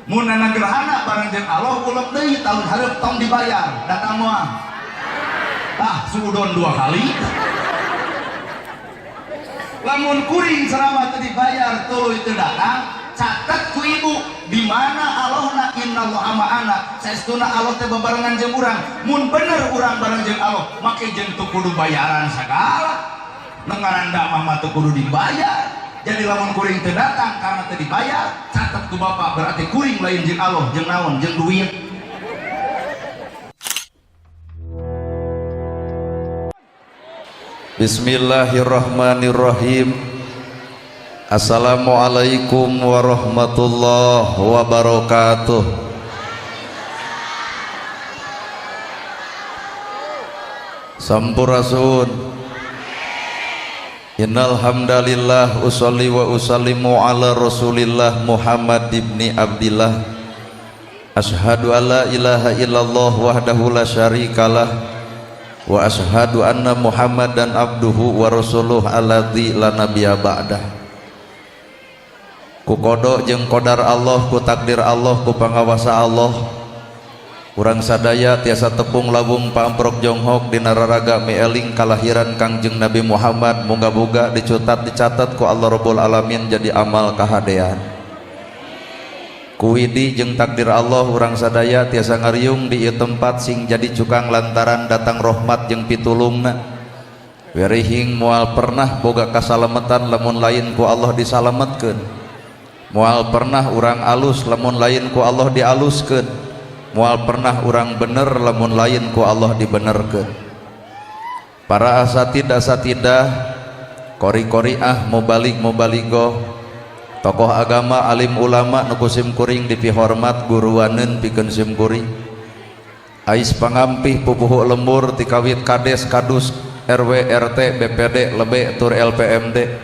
mun nana gerhana bareng jeung Allah uleg deui tahun hareup tong dibayar datang moal suudon 2 kali lamun kuring selama teu dibayar tuluy teu datang catat ku ibu di mana Allahna innallaha ma'ana saestuna Allah teh bebarengan jeung urang mun bener urang bareng jeung Allah make jeung teu kudu bayaran sagala nengaranda mah teu kudu dibayar. Jadi lamun kuring teu datang karena teu dibayar catat ku Bapak berarti kuring lain jeung Allah jeung naon jeung duit. Bismillahirrahmanirrahim. Assalamualaikum warahmatullahi wabarakatuh. Sampurasun. Innal hamdalillah usolli wa usallimu ala Rasulillah Muhammad ibni Abdillah. Asyhadu alla ilaha illallah wahdahu la syarikalah wa asyhadu anna Muhammadan abduhu wa rasuluh alladzi la nabiyya ba'dah. Ku kodok jeung qadar Allah, ku takdir Allah, ku pangawasa Allah. Urang sadaya tiasa tepung labung pamprok jonghok dina raraga mieling kalahiran Kangjeng Nabi Muhammad moga-moga dicatat ku Allah Rabbul Alamin jadi amal kahadean. Kuwidi jeung takdir Allah urang sadaya tiasa ngariung di ieu tempat sing jadi cukang lantaran datang rahmat jeung pitulungna. Werihing moal pernah boga kasalametan lamun lain ku Allah disalametkeun. Moal pernah urang alus lamun lain ku Allah dialuskeun. Moal pernah urang bener lamun lain ku Allah dibenerkeun. Para asatidah kori-koriah mubalik-mubaligoh tokoh agama alim ulama nu kusim kuring dipihormat guruaneun pikeun sim kuring ais pangampih pupuhu lembur ti kawit kades kadus RW RT BPD lebe tur LPMD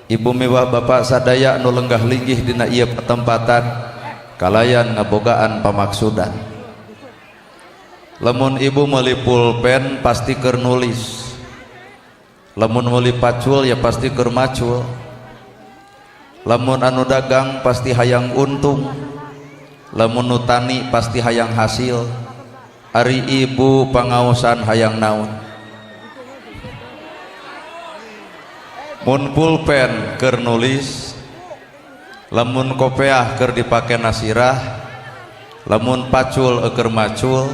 ibu mewah bapak sadaya nu lenggah linggih dina ieu tempatan kalayan ngabogaan pamaksudan. Lamun ibu meuli pulpen pasti keur nulis, lamun meuli pacul ya pasti keur macul, lamun anu dagang pasti hayang untung, lamun nu tani pasti hayang hasil. Ari ibu pangaosan hayang naon? Mun pulpen keur nulis, lamun kopeah keur dipake nasirah, lamun pacul keur macul,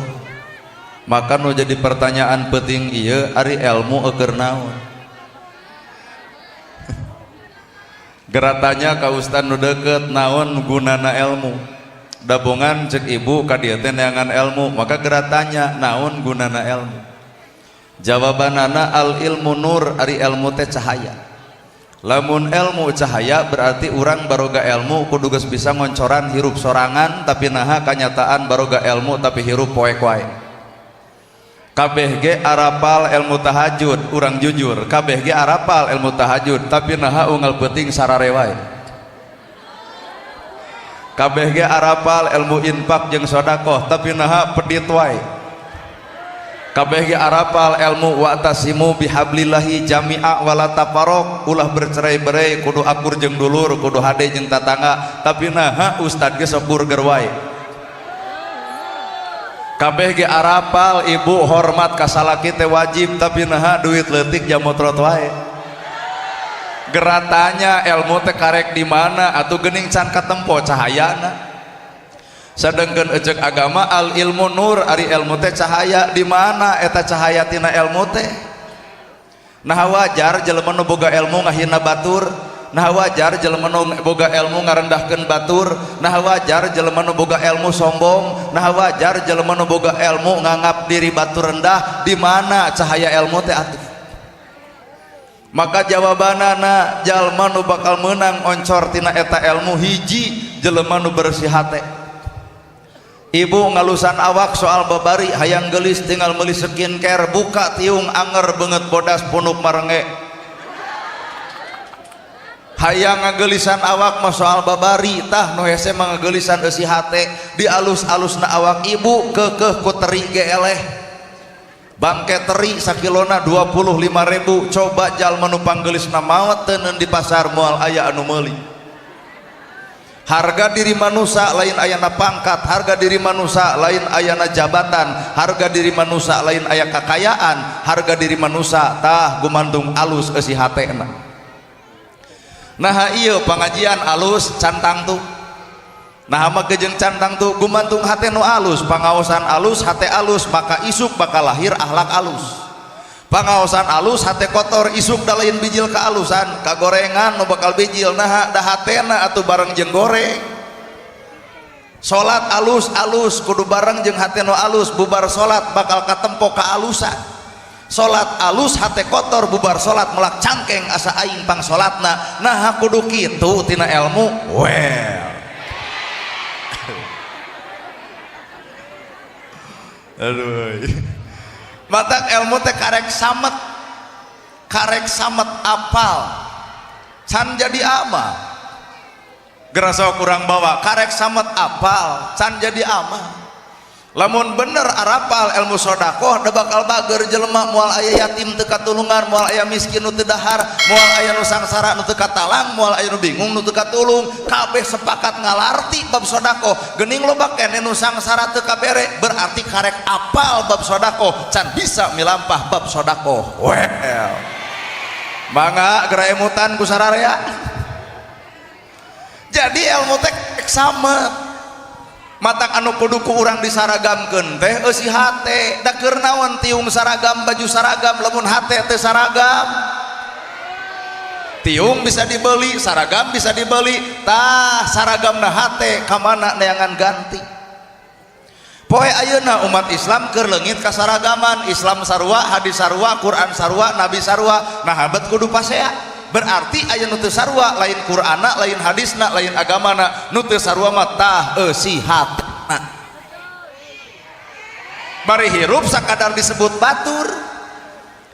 maka nu jadi pertanyaan penting ieu ari ilmu keur naon? Geratanya ka ustaz nu deukeut naon gunana ilmu? Dabongan cek ibu ka dieu teh neangan ilmu, maka geratanya naon gunana ilmu? Jawabanana al ilmu nur, ari ilmu teh cahaya. Lamun ilmu cahaya berarti urang baroga ilmu kudu geus bisa ngoncoran hirup sorangan tapi naha kanyataan baroga ilmu tapi hirup poek wae. Kabeh ge arapal ilmu tahajud, urang jujur kabeh ge arapal ilmu tahajud tapi naha unggal peuting sarare wae. Kabeh ge arapal ilmu infak jeung sedekah tapi naha pedit wae. Kabeh ge arapal ilmu wa'tasimu bihablillahi jami'a wala tafarraq, ulah bercerai-berai kudu akur jeung dulur, kudu hade jeung tatangga tapi naha ustad ge sok burger wae. Kabeh ge arapal ibu hormat ka salaki teh wajib tapi naha duit leutik jamotrot wae. Geratanya ilmu teh karek di mana atuh geuning can katempo cahayana. Sedengkeun ejek agama al ilmu nur, ari ilmu teh cahaya. Di mana eta cahaya tina ilmu teh? Nah wajar jelema nu boga ilmu ngahina batur, nah wajar jelema nu boga ilmu ngarendahkeun batur, nah wajar jelema nu boga ilmu sombong, nah wajar jelema nu boga ilmu nganggap diri batur rendah. Di mana cahaya ilmu teh atuh? Maka jawabanana jalma nu bakal menang oncor tina eta ilmu hiji jelema nu bersih hate. Ibu ngalusan awak soal babari hayang gelis tinggal meuli skincare, buka tiung anger banget bodas punuk marenge. Hayang ngagelisan awak mah soal babari tah nu hese mah ngagelisan eusi hate. Di alus-alusna awak ibu keukeuh ku teri ge eleh. Bangke teri sakilona 25.000. Coba jalma nu panggelisna maot teu di pasar moal aya anu meuli. Harga diri manusia lain ayana pangkat, harga diri manusia lain ayana jabatan, harga diri manusia lain aya kekayaan, harga diri manusia tah gumantung alus eusi hatena. Nah ieu pangajian alus cantang tuh. Nah mah jeung cantang tuh gumantung hate nu alus, pangaosan alus, hate alus, maka isuk bakal lahir akhlak alus. Pangaosan alus hate kotor, isuk da lain bijil ka alusan, kagorengan nu bakal bijil nah da hatena atuh bareng jeung goreng. Salat alus kudu bareng jeung hate nu alus, bubar salat bakal katempo ka alusan. Salat alus hate kotor, bubar salat melak cangkeng asa aing pang salatna. Nah kudu kitu tina ilmu. Well. Aduh. Matak ilmu teh karek samet apal can jadi ama gerasa kurang bawa karek samet apal can jadi ama. Lamun bener arapal ilmu sodakoh da bakal bager jelema moal aya yatim teu katulungan, moal aya miskin nu teu dahar, moal aya nu sangsara nu teu katalang, moal aya nu bingung nu teu katulung, kabeh sepakat ngalarti bab sodakoh. Geuning loba keneh nu sangsara teu kabere, berarti karek apal bab sodakoh can bisa milampah bab sodakoh. Well, mangga geura emutan ku sararea. Jadi ilmu teh samet. Matak anu kudu ku urang disaragamkeun teh eusi hate da keur naon tiung saragam baju saragam lamun hate teu saragam. Tiung bisa dibeli, saragam bisa dibeli, tah saragamna hate ka mana neangan ganti. Poe ayeuna umat Islam keur leungit ka saragaman, Islam sarua, hadis sarua, Quran sarua, Nabi sarua, nah habat kudu pasea. Berarti aya nu teu sarua lain Qur'ana, lain hadisna, lain agamana, nu teu sarua mah tah eusi hatna. Bari hirup sakadar disebut batur.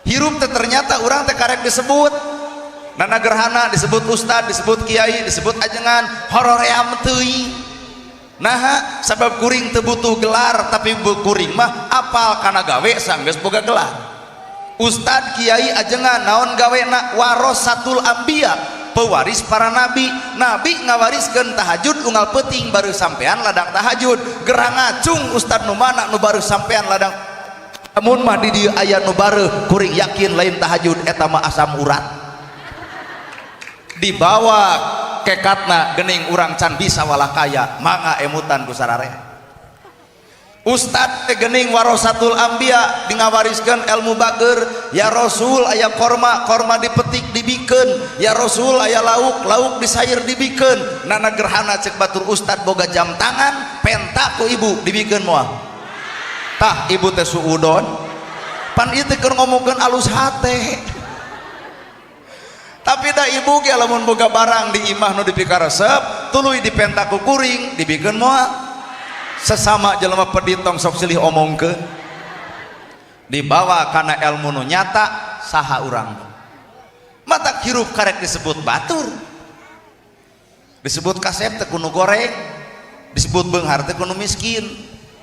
Hirup teh ternyata urang teh karek disebut. Nana gerhana disebut ustad, disebut kiai, disebut ajengan, horoream teuing. Nah, sabab kuring teu butuh gelar, tapi kuring mah apal kana gawe sanggeus boga gelar. Ustad, kiai, ajengan naon gawena warasatul anbiya, pewaris para nabi. Nabi ngawariskeun tahajud unggal peuting baru sampean ladang tahajud. Gerang ngacung ustad nu mana nu baru sampean ladang. Amun mah di dieu aya nu bareuh kuring yakin lain tahajud eta mah asam urat. Dibawa kekatna geuning urang can bisa walakaya, mangga emutan ku sararea. Ustad geuning warasatul anbiya ngawariskeun ilmu bager. Ya Rasul aya korma, korma dipetik dibikeun. Ya Rasul aya lauk, lauk disair dibikeun. Nana gerhana cek batur ustad boga jam tangan, penta ku ibu dibikeun moal. Tah ibu teh suudon. Pan ieu teh keur ngomongkeun alus hate. Tapi da ibu ge lamun boga barang di imah nu dipikaresep, tuluy dipenta ku kuring dibikeun moal. Sesama jelema peditong sok silih omongkeun. Dibawa kana ilmu nu nyata saha urang. Matak hirup karek disebut batur. Disebut kasep teh kudu goreng. Disebut beunghar teh kudu miskin.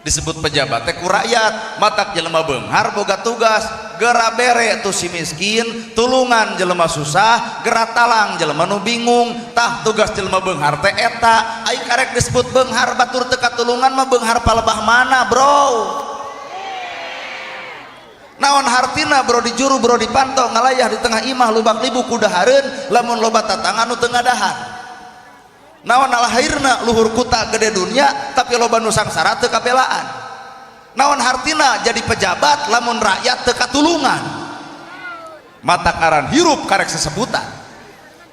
Disebut pejabat teh ku rakyat. Matak jelema beunghar boga tugas geura bere tu si miskin, tulungan jelema susah, geura talang jelema nu bingung. Tah tugas jelema beunghar teh eta. Ai karek disebut beunghar batur teu katulungan mah beunghar palebah mana, bro? Naon hartina bro di juru bro dipantau ngalayah di tengah imah lubak libu kudahareun lamun loba tatangan nu teu ngadahan. Naon alahirna luhur kuta gede dunia tapi loba nu sangsara teu kabelaan. Naon hartina jadi pejabat lamun rakyat teu katulungan. Matak aran hirup karek sesebutan.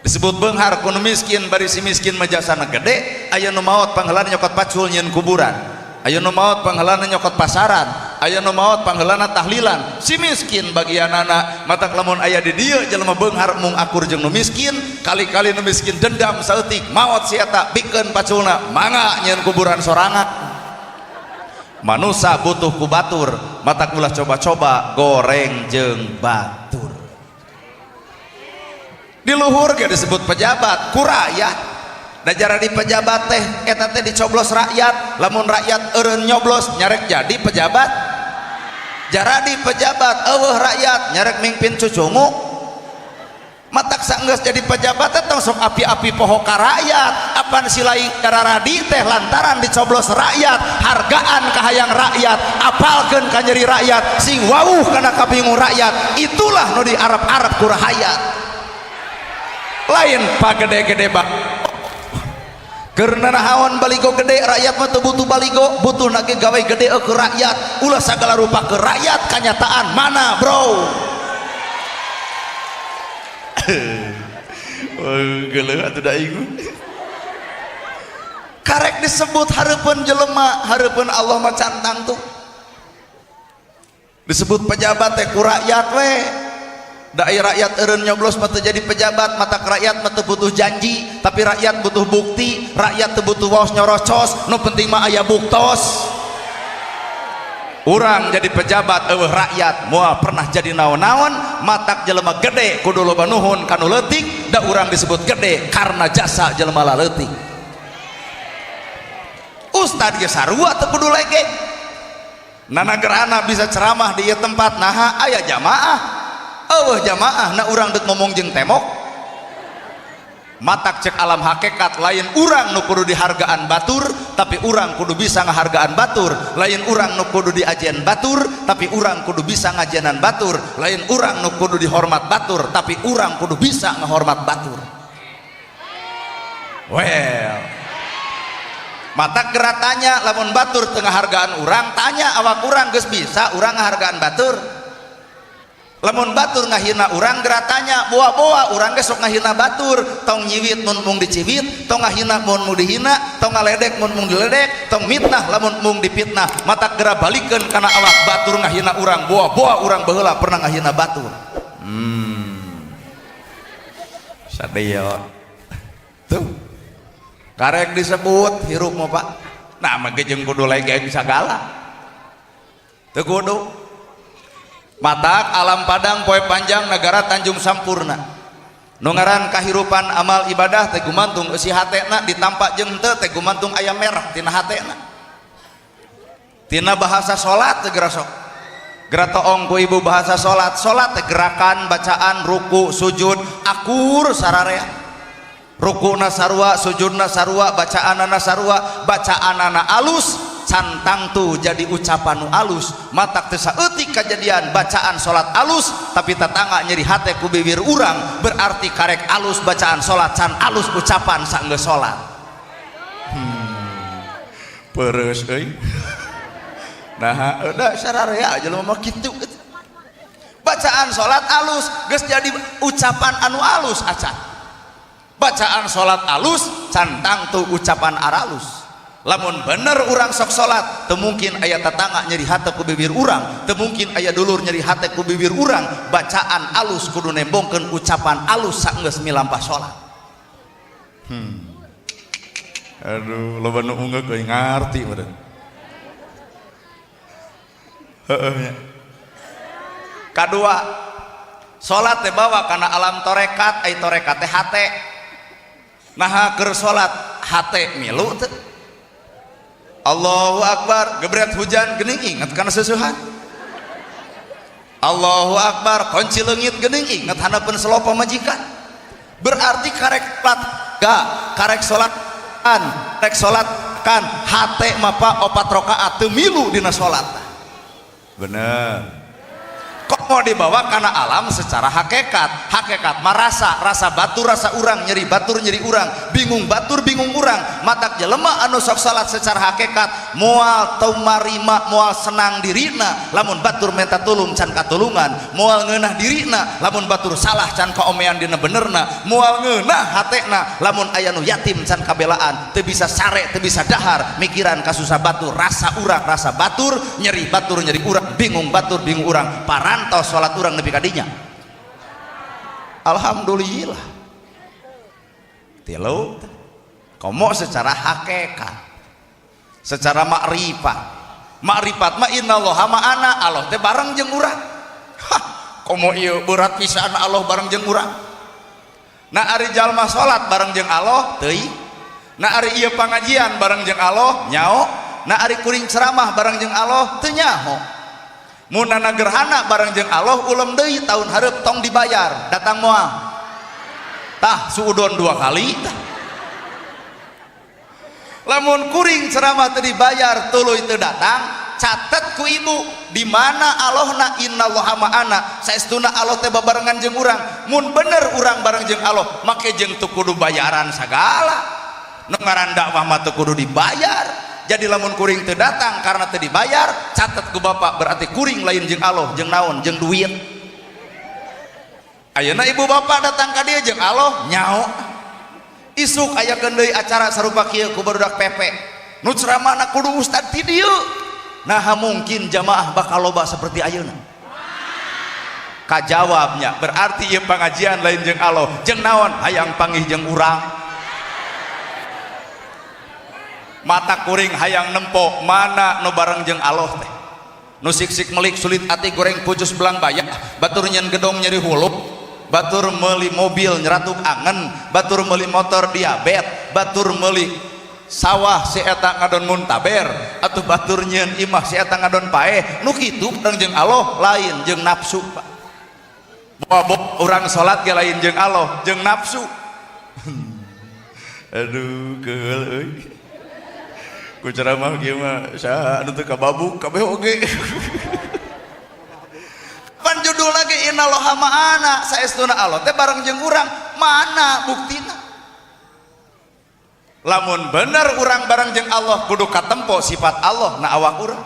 Disebut beunghar kudu miskin bari si miskin mah jasana gede, aya nu maot pangheulana nyokot pacul nyieun kuburan. Aya nu maot pangheulana nyokot pasaran, aya nu maot pangheulana tahlilan. Si miskin bagianana matak lamun aya di dieu jelema beunghar mung akur jeung nu miskin, kali-kali nu miskin dendam saeutik maot si eta bikeun paculna, mangga nyieun kuburan sorangan. Manusia butuh ku batur, matak ulah coba-coba goreng jeung batur. Di luhur ge disebut pejabat, ku rakyat. Da jara di pejabat teh eta teh dicoblos rakyat, lamun rakyat eureun nyoblos nyarek jadi pejabat. Jara di pejabat eueuh rakyat nyarek mingpin cucungu. matak saenggeus jadi pejabat teh sok api-api poho ka rakyat apan silai kararadi teh lantaran dicoblos rakyat hargaan ka hayang rakyat apalkeun ka nyeri rakyat sing wawuh kana kabingung rakyat itulah nu diarep-arep ku rakyat lain pagede-gede bang karena nahawan baligo gede rakyat mah teu butuh baligo butuh nage gawe gede ke rakyat ulah sagala rupa ke rakyat kanyataan mana bro. Geuleuh atuh da ingun karek disebut hareupeun jelema hareupeun Allah mah cantang tuh disebut pejabat teh ku rakyat we da rakyat eureun nyoblos mah teu jadi pejabat mata rakyat mah teu butuh janji tapi rakyat butuh bukti rakyat teu butuh waos nyorocos nu penting mah aya buktos. Urang jadi pejabat eueuh rakyat moal pernah jadi naon-naon matak jelema gede kudu loba nuhun kanu leutik da urang disebut gede karena jasa jelema laleutik. Ustad ge sarua teu kudu lege nanagerana bisa ceramah di ieu tempat naha aya jamaah eueuh jamaah na urang deuk ngomong jeung temok matak cek alam hakikat lain urang nu kudu dihargaan batur tapi urang kudu bisa ngahargaan batur lain urang nu kudu diajian batur tapi urang kudu bisa ngajianan batur lain urang nu kudu dihormat batur tapi urang kudu bisa ngahormat batur. Well matak gerak tanya lamun batur tengah hargaan urang tanya awak urang geus bisa urang ngahargaan batur lamun batur ngahina urang gerak tanya boa-boa urang ge sok ngahina batur tong nyiwit mun mung diciwit tong ngahina mun mung dihina tong ngaledek mun mung diledek tong mitnah lamun mung dipitnah matak gerak balikeun kana awak batur ngahina urang boa-boa urang baheula pernah ngahina batur. Sadaya tuh karek disebut hirup mah Pak nah mah ge jeung kudu lege sagala teu kudu matak alam padang poe panjang negara Tanjung Sampurna nu ngaran kahirupan amal ibadah teh gumantung eusi hatena ditampa jeung teu teh gumantung aya merah tina hatena tina bahasa salat teh geura sok geura toong ku ibu bahasa salat salat teh gerakan bacaan ruku sujud akur sararea rukuna sarua sujudna sarua bacaanana sarua bacaanana alus cantang tuh jadi ucapan nu alus matak teu saeutik kejadian bacaan salat alus tapi tatangga nyeri hate ku bibir urang berarti karek alus bacaan salat can alus ucapan saenggeus salat. Pereus euy nah da sararea jelema mah kitu bacaan salat alus geus jadi ucapan anu alus acan bacaan salat alus cantang tuh ucapan aralus. Lamun bener urang sok salat teu mungkin aya tatangga nyeri hate ku bibir urang teu mungkin aya dulur nyeri hate ku bibir urang bacaan alus kudu nembongkeun ucapan alus saenggeus milampah salat. Aduh loba nu ungeuk euy ngarti meureun heueuh nya. Kadua salat teh bawa kana alam torekat ai torekat teh hate naha keur salat hate milu teu Allahu Akbar gebret hujan geuning inget kana seusuhan Allahu Akbar kunci leungit geuning inget hanapeun selopo majikan berarti karek salat kan hate mapa 4 rakaat teu milu dina salat bener kok mau dibawa karena alam secara hakikat mah rasa batur rasa urang nyeri batur nyeri urang bingung batur bingung urang matak jelema anu sok salat secara hakikat moal teu marima moal senang dirina lamun batur minta tulung can katulungan moal ngeunah dirina lamun batur salah can kaomean dina benerna moal ngeunah hatena lamun aya nu yatim can kabelaan teu bisa sare teu bisa dahar mikiran kasusah batur rasa urang rasa batur nyeri urang bingung batur bingung urang parantos salat urang nepi ka dinya alhamdulillah tilu komo secara hakikat secara makrifat mah innallaha ma'ana Allah teh bareng jeung urang komo ieu berat pisan Allah bareng jeung urang na ari jalma salat bareng jeung Allah teuing na ari ieu pangajian bareng jeung Allah nyao na ari kuring ceramah bareng jeung Allah teu nyaho munana gerhana bareng jeung Allah ulem deui tahun hareup tong dibayar datang moal tah suudon 2 kali tah. Lamun kuring ceramah teu dibayar tuluy teu datang, catet ku ibu di mana Allahna innallaha ma'ana, saestuna Allah teh babarengan jeung urang. Mun bener urang bareng jeung Allah, make jeung teu kudu bayaran sagala. Nu ngaran dakwah mah teu kudu dibayar. Jadi lamun kuring teu datang karena teu dibayar, catet ku bapak berarti kuring lain jeung Allah, jeung naon? Jeung duit. Ayeuna ibu bapak datang ka dieu jeung Allah nyao. Isuk ayakeun deui acara sarupa kieu ku barudak pepe. Nu ceramahna kudu ustad ti dieu. Nah mungkin jamaah bakal loba seperti ayeuna. Kajawabnya berarti ieu pangajian lain jeung Allah. Jeung naon? Hayang panggih jeung urang. Mata kuring hayang nempo mana nu bareng jeung Allah teh. Nu sik-sik melik sulit ati goreng pucus belang bayak, batur nyen gedong nyeri hulup. Batur meuli mobil nyeratuk angen, batur meuli motor diabet, batur meuli sawah si eta ngadon muntaber, atuh batur nyeun imah si eta ngadon paeh. Nu kitu bareng jeung Allah lain jeung nafsu Pak. Bawa urang salat ge lain jeung Allah jeung nafsu. Aduh keul euy. Ku ceramah kieu mah saha anu teu kababuk kabeh oge. Pan judul lagi innallaha ma'ana, saestuna Allah teh bareng jeung urang, mana buktina? Lamun bener urang bareng jeung Allah kudu katempo sifat Allah na awak urang.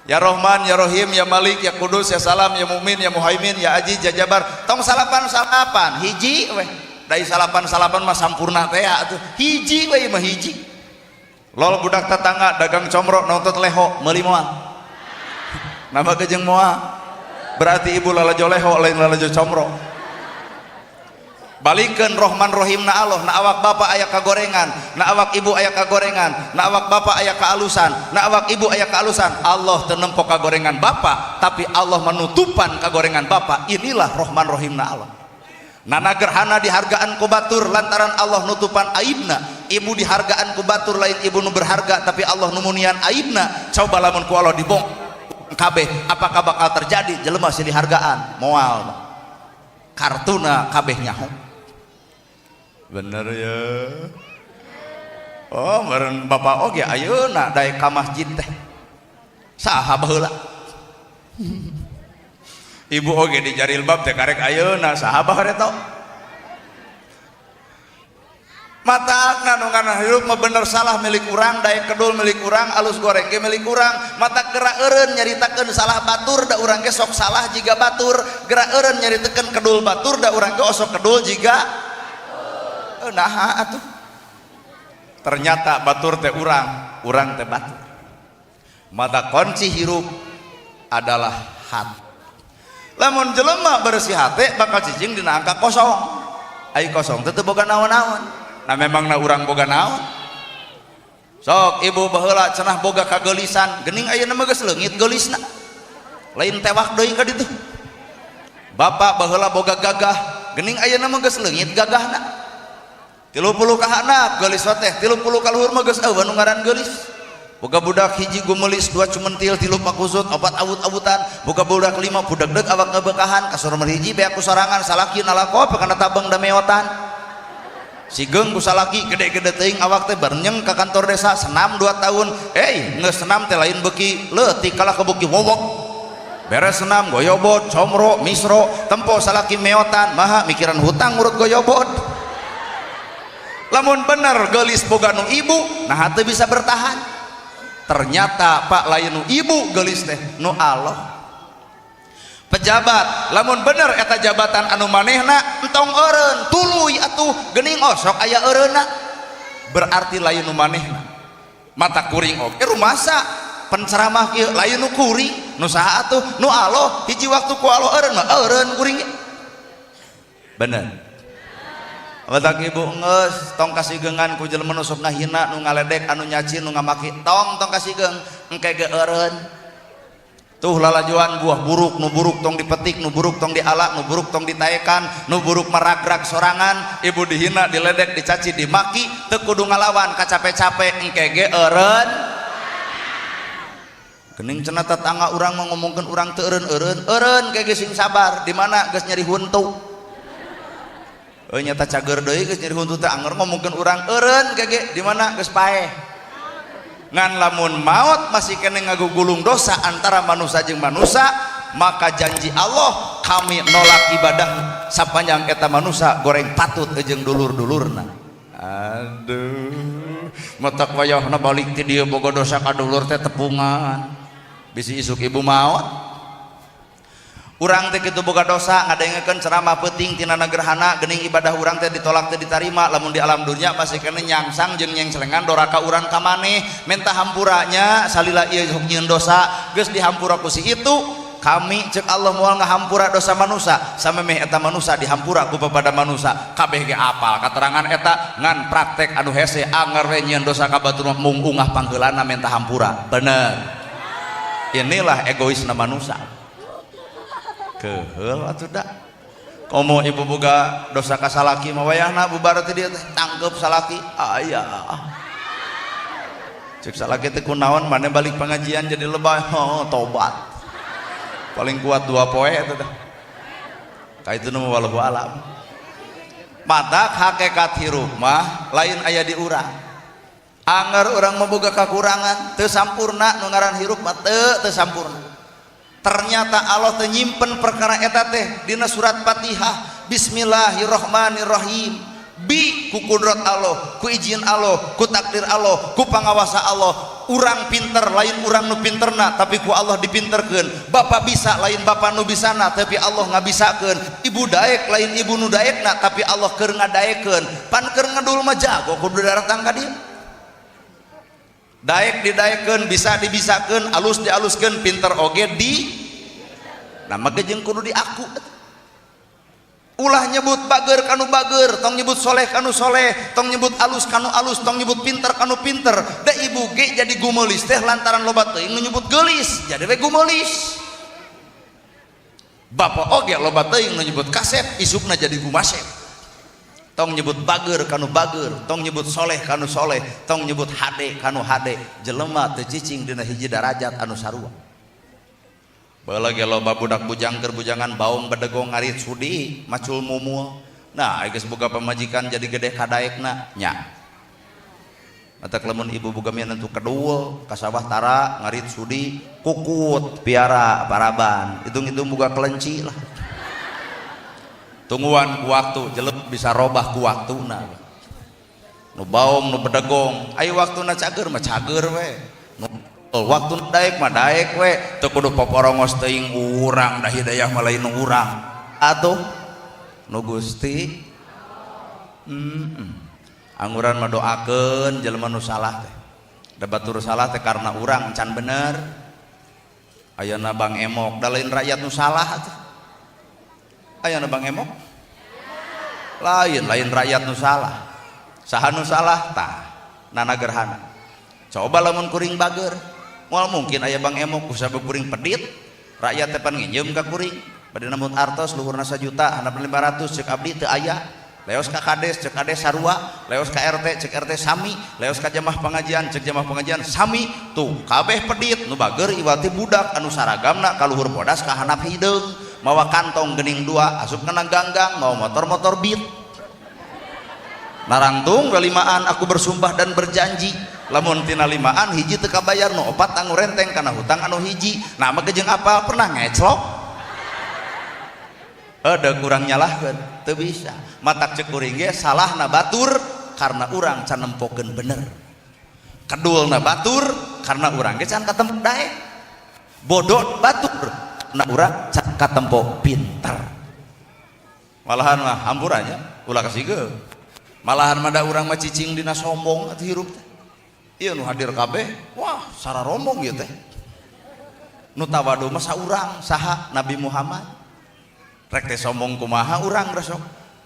Ya Rahman, ya Rahim, ya Malik, ya Kudus, ya Salam, ya Mumin, ya Muhaimin, ya Aziz, ya Jabar. Tong salapan hiji weh. Dari salapan mah sampurna teh atuh. Hiji we mah hiji. Lol budak tetangga dagang comro nontot leho meuli moal. Nama ke jeung moal. Berarti ibu lalajo leho lain lalajo comro. Balikeun Rahman Rahim na Allah, na awak bapak aya kagorengan, na awak ibu aya kagorengan, na awak bapak aya kaalusan, na awak ibu aya kaalusan. Allah teu nempo kagorengan bapak, tapi Allah menutupan kagorengan bapak. Inilah Rahman Rahim na Allah. Nana gerhana dihargaan ku batur lantaran Allah nutupan aibna. Ibu dihargaan ku batur lain ibu nu berharga, tapi Allah numunian aibna. Coba lamun ku Allah dibong kabeh, apakah bakal terjadi? Jelema si dihargaan moal kartuna kabeh nyaho. Bener ya. Oh meureun bapak oge ayeuna daek ka masjid teh saha baheula. Ibu oge di jarilbab teh karek ayeuna saha baheula. Mata nu ngana hirup mah bener salah milik urang, daek kedul milik urang, alus goreng ge milik urang. Mata gerak eureun nyaritakeun salah batur da urang ge sok salah jiga batur, gerak eureun nyaritakeun kedul batur da urang ge osok kedul jiga naha atuh. Ternyata batur teh urang teh batur. Mata kunci hirup adalah hati. Lamun jelema bersih hati bakal cicing dina angka kosong. Ai kosong teh teu boga naon-naon. Nah memang na urang boga naon. Sok ibu baheula cenah boga kageulisan, geuning ayeuna mah geus leungit geulisna. Lain tewak deui ka ditu. Bapak baheula boga gagah, geuning ayeuna mah geus leungit gagahna. 30 ka anak geulis teh, 30 ka luhur mah geus eueuh nu ngaran geulis. Boga budak hiji gumelis, 2 cumentil, 3 pakusut, 4 awut-awutan, boga budak 5 budeg-deg awak ngebekahan, kasur hiji beak kusorangan, salaki nalako kana tabang da meotan. Sigeng ku salaki gede-gede teuing awak teh barnyeng ka kantor desa senam 2 tahun. Geus senam teh lain beuki leutik kalah ke beuki wowok. Beres senam goyobot, comro, misro, tempo salaki meotan, maha mikiran hutang urut goyobot. Lamun bener geulis boga nu ibu, nah teu bisa bertahan. Ternyata Pak lain nu ibu geulis teh nu Allah. Pejabat lamun bener eta jabatan anu manehna entong eureun tuluy atuh geuning osok aya eureunna berarti lain nu manehna. Mata kuring oge rumasa penceramah kieu lain nu kuring nu saha atuh nu Allah hiji waktu ku Allah eureun mah eureun kuring bener. Batak ibu geus tong kasigeungan ku jelema nu sok ngahina nu ngaledek anu nyacin nu ngamaki tong kasigeung engke ge eureun. Tuh lalajuan buah buruk, nu buruk tong dipetik, nu buruk tong dialak, nu buruk tong ditaekan, nu buruk meragrak sorangan. Ibu dihina, diledek, dicaci, dimaki, teu kudu ngalawan kacape-cape engke ge eureun. Geuning cenah tetangga urang mah ngomongkeun urang teu eureun-eureun, eureun ge sing sabar, di mana geus nyeri huntu. nyata cager deui geus nyeri huntu teh anger ngomongkeun urang eureun gege di mana geus paeh ngan lamun maut masih kene ngagugulung dosa antara manusia jeung manusia maka janji Allah kami nolak ibadah sapanjang eta manusia goreng patut jeung dulur-dulurna. Aduh matak wayahna balik ti dieu boga dosa ka dulur teh tepungan bisi isuk ibu maut. Urang teh kitu boga dosa ngadengekeun ceramah peuting tina gerhana geuning ibadah urang teh ditolak teh diterima lamun di alam dunya masih kena nyangsang jeung nyengselengan doraka urang ka maneh minta hampuranya salila ieu nyieun dosa geus dihampura ku si itu kami cek Allah moal ngahampura dosa manusia samemeh eta manusia dihampura ku pepada manusia kabeh ge apal katerangan eta ngan praktek anu hese anger we nyieun dosa ka batur mung ungah panggeulana minta hampura bener. Inilah egoisna manusia keheul atuh da komo ibu boga dosa ka salaki mah wayahna bubar teh dia teh tangkep salaki aya cek salaki teh kunaon maneh balik pengajian jadi lebay tobat paling kuat 2 poe eta teh ka itu nu wallahu alam. Matak hakikat hirup mah lain aya di urang anger urang mah boga kakurangan teu sampurna nu ngaran hirup mah teu sampurna. Ternyata Allah teh nyimpen perkara eta teh dina surat Fatihah Bismillahirrahmanirrahim bi ku kudrat Allah ku izin Allah ku takdir Allah ku pangawasa Allah urang pinter lain urang nu pinterna tapi ku Allah dipinterkeun bapak bisa lain bapak nu bisana tapi Allah ngabisakeun ibu daek lain ibu nu daekna tapi Allah keur ngadaekeun pan keur ngedul mah jago kudu datang ka dieu daek didaekeun bisa dibisakeun alus dialuskeun pinter oge di nah maka jeung kudu diaku ulah nyebut bager kanu bager tong nyebut soleh kanu soleh tong nyebut alus kanu alus tong nyebut pinter kanu pinter da ibu ge jadi gumelis teh lantaran loba teuing nu nyebut geulis jadi we gumelis bapak oge loba teuing nu nyebut kasep isukna jadi gumasep tong nyebut bager kanu bager tong nyebut soleh kanu soleh tong nyebut hade kanu hade jelema teu cicing dina hiji darajat anu sarua baheula ge loba budak bujang keur bujangan baung bedegong ngarit sudi macul mumul nah geus boga pamajikan jadi gede kadaekna nya eta lamun ibu boga mian entu kedul ka sawah tara ngarit sudi kukut piara paraban hitung-hitung boga kelenci lah tungguan ku waktu jelek bisa robah ku waktuna nu baung nu bedegong aya waktuna cager mah cager we nu waktu daek mah daek we teu kudu poporongos teuing urang da hidayah mah lain nu urang atuh nu Gusti anguran mah doakeun jelema nu salah teh da batur salah teh karena urang can bener ayeuna Bang Emok da lain rakyat nu salah atuh ayeuna Bang Emok lain rakyat nu salah saha nu salah tah nana gerhana coba lamun kuring bager moal mungkin aya Bang Emok kusabab kuring pedit rakyat teh pan nginjem ka kuring bade namun artos luhurna 1 juta handapna 500 cek abdi teu aya leos ka kades cek kades sarua leos ka RT cek RT sami leos ka jamaah pengajian cek jamaah pengajian sami tuh kabeh pedit nu bager iwati budak anu saragamna ka luhur bodas ka handap hideung mawa kantong geuning 2 asup kana ganggang mawa motor-motor beat narangtung kalimaan aku bersumpah dan berjanji lamun tina 5an hiji teu kabayar nu 4 anu renteng kana hutang anu hiji nah mah jeung apal pernah ngeclok ada kurang nyalahkeun teu bisa matak cek kuring ge salahna batur karena urang can nempokeun bener kedulna batur karena urang ge can katempo daek bodoh batur na urang can katempo pinter malahan mah hampurannya ulah kasihkeun malahan mah da urang mah cicing dina sombong atuh hirup teh ieu nu hadir kabeh wah sararombong ieu teh nu tawadu mah saurang saha Nabi Muhammad rek teh sombong kumaha urang resok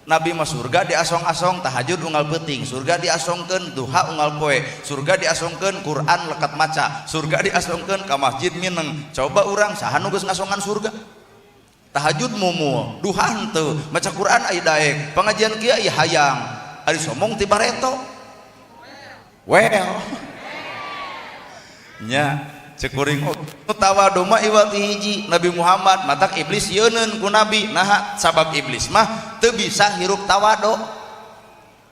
Nabi mah surga diasong-asong tahajud unggal peuting surga diasongkeun duha unggal poe surga diasongkeun Quran lekat maca surga diasongkeun ka masjid mineng coba urang saha nu geus ngasongan surga tahajud mumu duha henteu maca Quran aya daek pengajian kieu aya hayang ari sombong ti bareto well nya cek kuring tawadu mah iwati hiji Nabi Muhammad matak iblis yeuneun ku nabi naha sabab iblis mah teu bisa hirup tawado.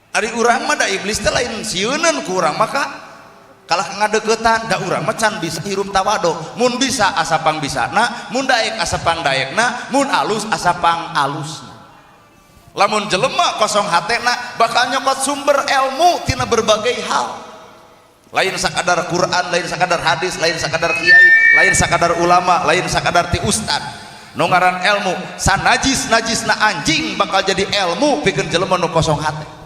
Ari urang mah da iblis teh lain sieuneun ku urang maka kalah ngadeukeutan da urang mah can bisa hirup tawado. Mun bisa asa pang bisana, mun daek asa pang daekna, mun alus asa pang alusna. Lamun jelema kosong hatena bakal nyokot sumber ilmu tina berbagai hal. Lain sakadar Quran, lain sakadar hadis, lain sakadar kiai, lain sakadar ulama, lain sakadar ti ustad. Nu ngaran ilmu sanajis-najisna anjing bakal jadi ilmu pikeun jelema nu kosong hate.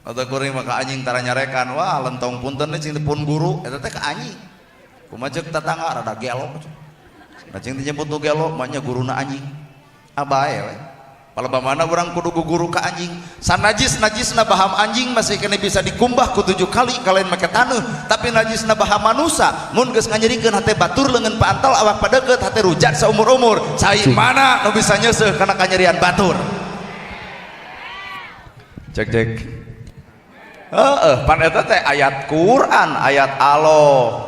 Atau kuring maka anjing tara nyarekan, wah lentong punten nih cing pun guru eta teh ka anjing kumaha ceuk tatangga rada gelo nah cing teh nyebut nu gelo maknya guruna anjing abae we palebamana urang kudu guru ka anjing sanajis-najisna baham anjing masih kena bisa dikumbah ku 7 kali kalain make taneuh tapi najisna baham manusia mun geus nganyerikeun hate batur leungeun paantal awak padeukeut hate rujat saumur-umur cai mana nu bisa nyeuseuh kana kanyerian batur cek pan eta teh ayat Quran ayat Allah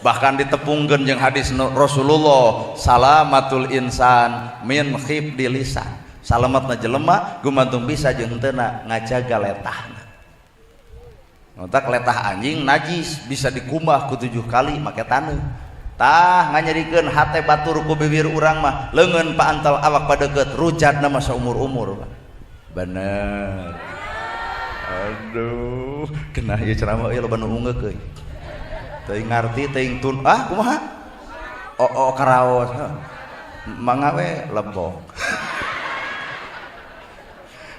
bahkan ditepungkeun jeung hadis Rasulullah salamatul insan min khifdi lisan salamatna jelema gumantung bisa jeung henteu ngajaga letahna otak letah anjing najis bisa dikumbah ku 7 kali make taneuh tah nganyerikeun hate batur ku bibir urang mah leungeun paantal awak padeukeut rujatna mah saumur-umur bener. Aduh, kena ieu ceramah ieu loba nu ungeuk euy. Teuing ngarti, teuing tun, kumaha? Karaos. Mangga we lembong.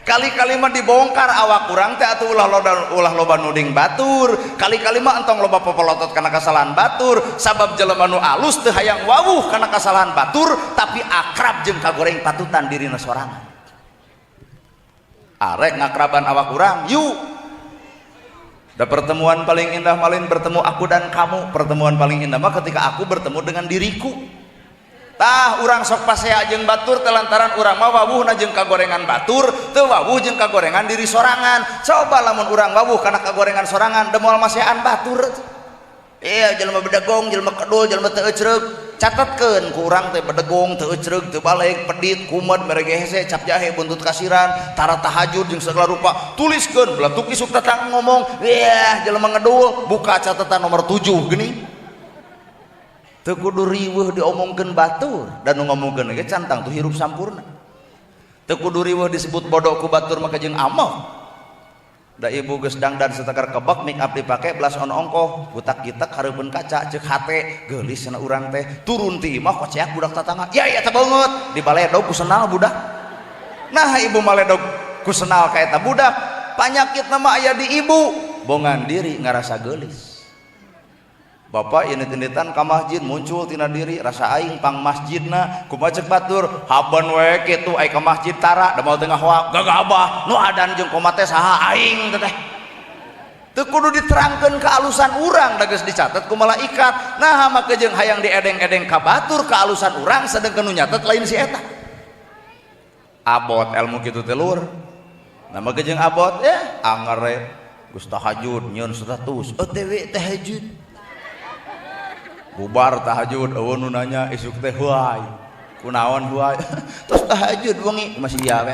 Kali-kali mah dibongkar awak urang teh atuh ulah loba nuding batur. Kali-kali mah entong loba popolotot kana kasalahan batur, sabab jelema nu alus teu hayang wawuh kana kasalahan batur, tapi akrab jeung kagoreng patutan dirina sorangan. Arek ngakraban awak urang yuk da pertemuan paling indah malin bertemu aku dan kamu pertemuan paling indah mah ketika aku bertemu dengan diriku tah urang sok pasea jeung batur telantaran urang mah wawuhna jeung kagorengan batur teu wawuh jeung kagorengan diri sorangan coba lamun urang wawuh kana kagorengan sorangan demoal masean batur iya jelema bedegong jelema kedul jelema teu ecreug catatkeun ku urang teh bedegong teu ecreug teu balik pedit kumed merege hese cap jahe buntut kasiran tara tahajud jeung segala rupa tuliskeun belah tuki sok tatang ngomong yah jelema ngedul buka catatan nomor 7 geuning teu kudu riweuh diomongkeun batur dan nu ngomongkeun ge cantang tuh hirup sampurna teu kudu riweuh disebut bodoh ku batur maka jeung amah da ibu geus dangdan setekar kebek make up dipake belas on ongkoh butak gitek hareupeun kaca ceuk hate geulis cenah urang teh turun ti imah koceak budak tatangga ya teh beungeut dibaledog ku senal budak nah ibu maledog ku senal ka eta budak panyakitna mah aya di ibu bongan diri ngarasa geulis bapak init-initan ka masjid muncul tina diri rasa aing pang masjidna kumaha ceuk batur haban we kitu ai ka masjid tara da moal teu ngahoak gagabah nu adan jeung koma teh saha aing teh teu kudu diterangkeun ka alusan urang da geus dicatet ku malaikat nah make jeung hayang diedeng-edeng ka batur ka alusan urang sedengkeun nu nyatet lain si eta abot ilmu kitu teh lur nah make jeung abot angere geus tahajud nyieun status OTW tahajud bubar tahajud eueun nu nanya isuk teh huay kunaon huay terus tahajud wengi masih iya we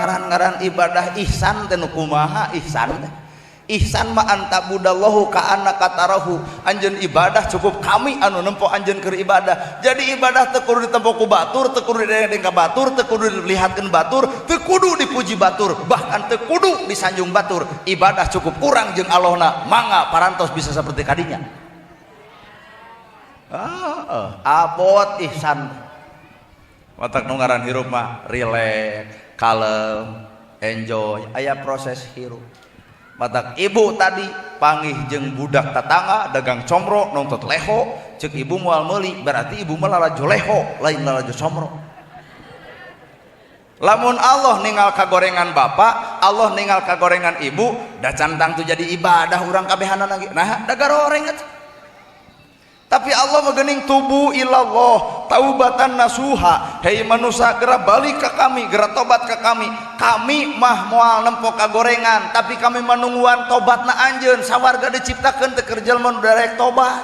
ngaran-ngaran ibadah ihsan teh nu kumaha ihsan teh ihsan ma anta budallahu ka annaka tarahu anjeun ibadah cukup kami anu nempo anjeun keur ibadah jadi ibadah teu kudu ditempo ku batur teu kudu dideng ka batur teu kudu dilihatkeun batur teu kudu dipuji batur bahkan teu kudu disanjung batur ibadah cukup urang jeung Allahna mangga parantos bisa seperti kadinya abot ihsan watak nu ngaran hirup mah relax kalem enjoy aya proses hirup watak ibu tadi panggih jeung budak tatangga dagang comro nontot leho ceuk ibu moal meuli berarti ibu mah lalajo leho lain lalajo comro lamun Allah ningal kagorengan bapak Allah ningal kagorengan ibu da cantang tu jadi ibadah urang kabehanan lagi nah da garoreng atuh tapi Allah megening tubuh ilallah taubatan nasuha hei manusia gerak balik ke kami gerak tobat ke kami mah moal nempo kagorengan tapi kami menungguan tobatna anjeun sawarga diciptakeun teu keur jalma nu darek tobat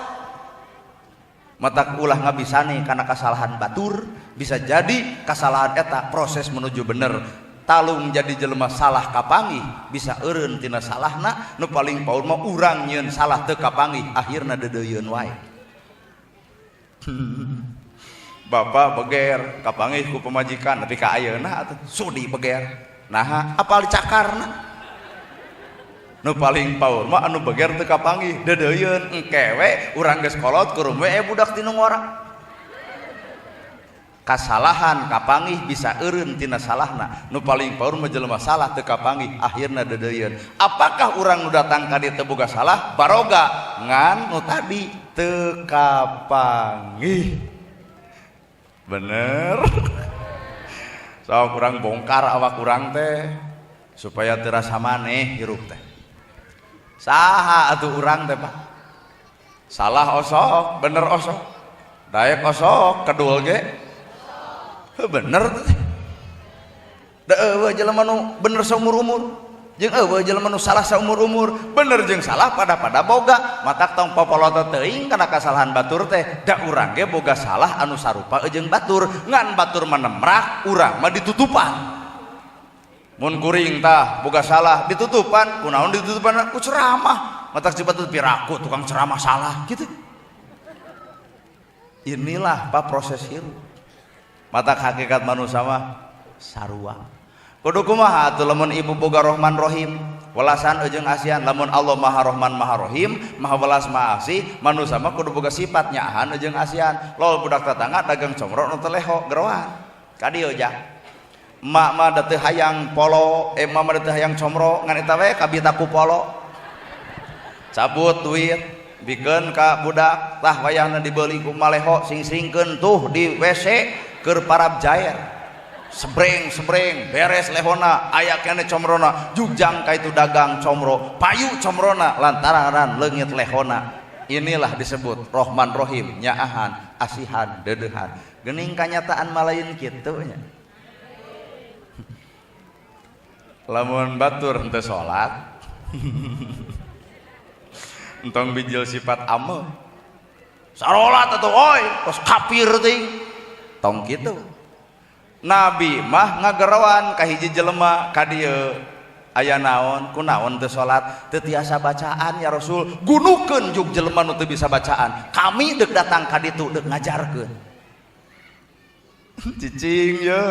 matak ulah ngabisani kana kasalahan batur bisa jadi kesalahan eta proses menuju bener. Talung jadi jelema salah kapanggih bisa eureun tina salahna, nu paling paur mah urang nyieun salah teu kapanggih akhirna deudeuyeun wae. Bapak beger kapanggih ku pemajikan tapi ka ayeuna atuh sudi beger. Nah, apal dicakarna? Nu paling paur mah anu beger teu kapanggih deudeuyeun engke we urang geus kolot kurum we budak tinu ngora. Kasalahan kapanggih bisa eureun tina salahna, nu paling paur mah jelema salah teu kapanggih akhirna deudeuyeun. Apakah urang nu datang ka dieu teu boga salah? Baroga ngan nu tadi teu kapanggih. Bener. Sok urang bongkar awak urang teh supaya teu rasa maneh hirup teh. Saha atuh urang teh Pak? Salah osok, bener osok. Daek osok, kedul ge. Bener teh. Da eueuh jelema nu bener saumur-umur, jeung eueuh jelema nu salah saumur-umur. Bener jeung salah pada boga, matak tong popolotot teuing kana kasalahan batur teh. Da urang ge boga salah anu sarupa jeung batur, ngan batur menemrak, urang mah ditutupan. Mun kuring tah boga salah ditutupan, kunaon ditutupan? Ku ceramah. Matak cibatut piraku tukang ceramah salah gitu. Inilah Pak proses hirup. Matak hakikat manusia mah sarua. Kudu kumaha atuh lamun ibu boga Rahman Rahim, welasan jeung asian. Lamun Allah Maha Rahman Maha Rahim, Maha welas Maha Asih, manusia mah kudu boga sifat nyaahan jeung asian. Lol budak tetangga dagang comro nu teu leho geroan. Ka dieu jah. Emak mah da teu hayang polo, emak mah da teu hayang comro, ngan eta we kabita ku polo. Cabut duit, bikeun ka budak, tah wayahna dibeli ku maleho, sing-singkeun tuh di WC keur parab jair. Sebreng beres lehona, aya keneh comrona, jugjang ka itu dagang comro, payu comrona lantaran leungit lehona. Inilah disebut Rahman Rahim, nyaahan, asihan, deudeuhan. Geuning kanyataan malain kitu nya. Lamun batur henteu salat entong bijil sifat amel sarolat atuh oi tos kafir teuing tong kitu. Nabi mah ngagerawan ka hiji jelema ka dieu aya naon kunaon teu salat teu tiasa bacaan ya Rasul, gunukeun juk jelema nu teu bisa bacaan, kami deuk datang ka ditu deuk ngajarkeun. Cicing ye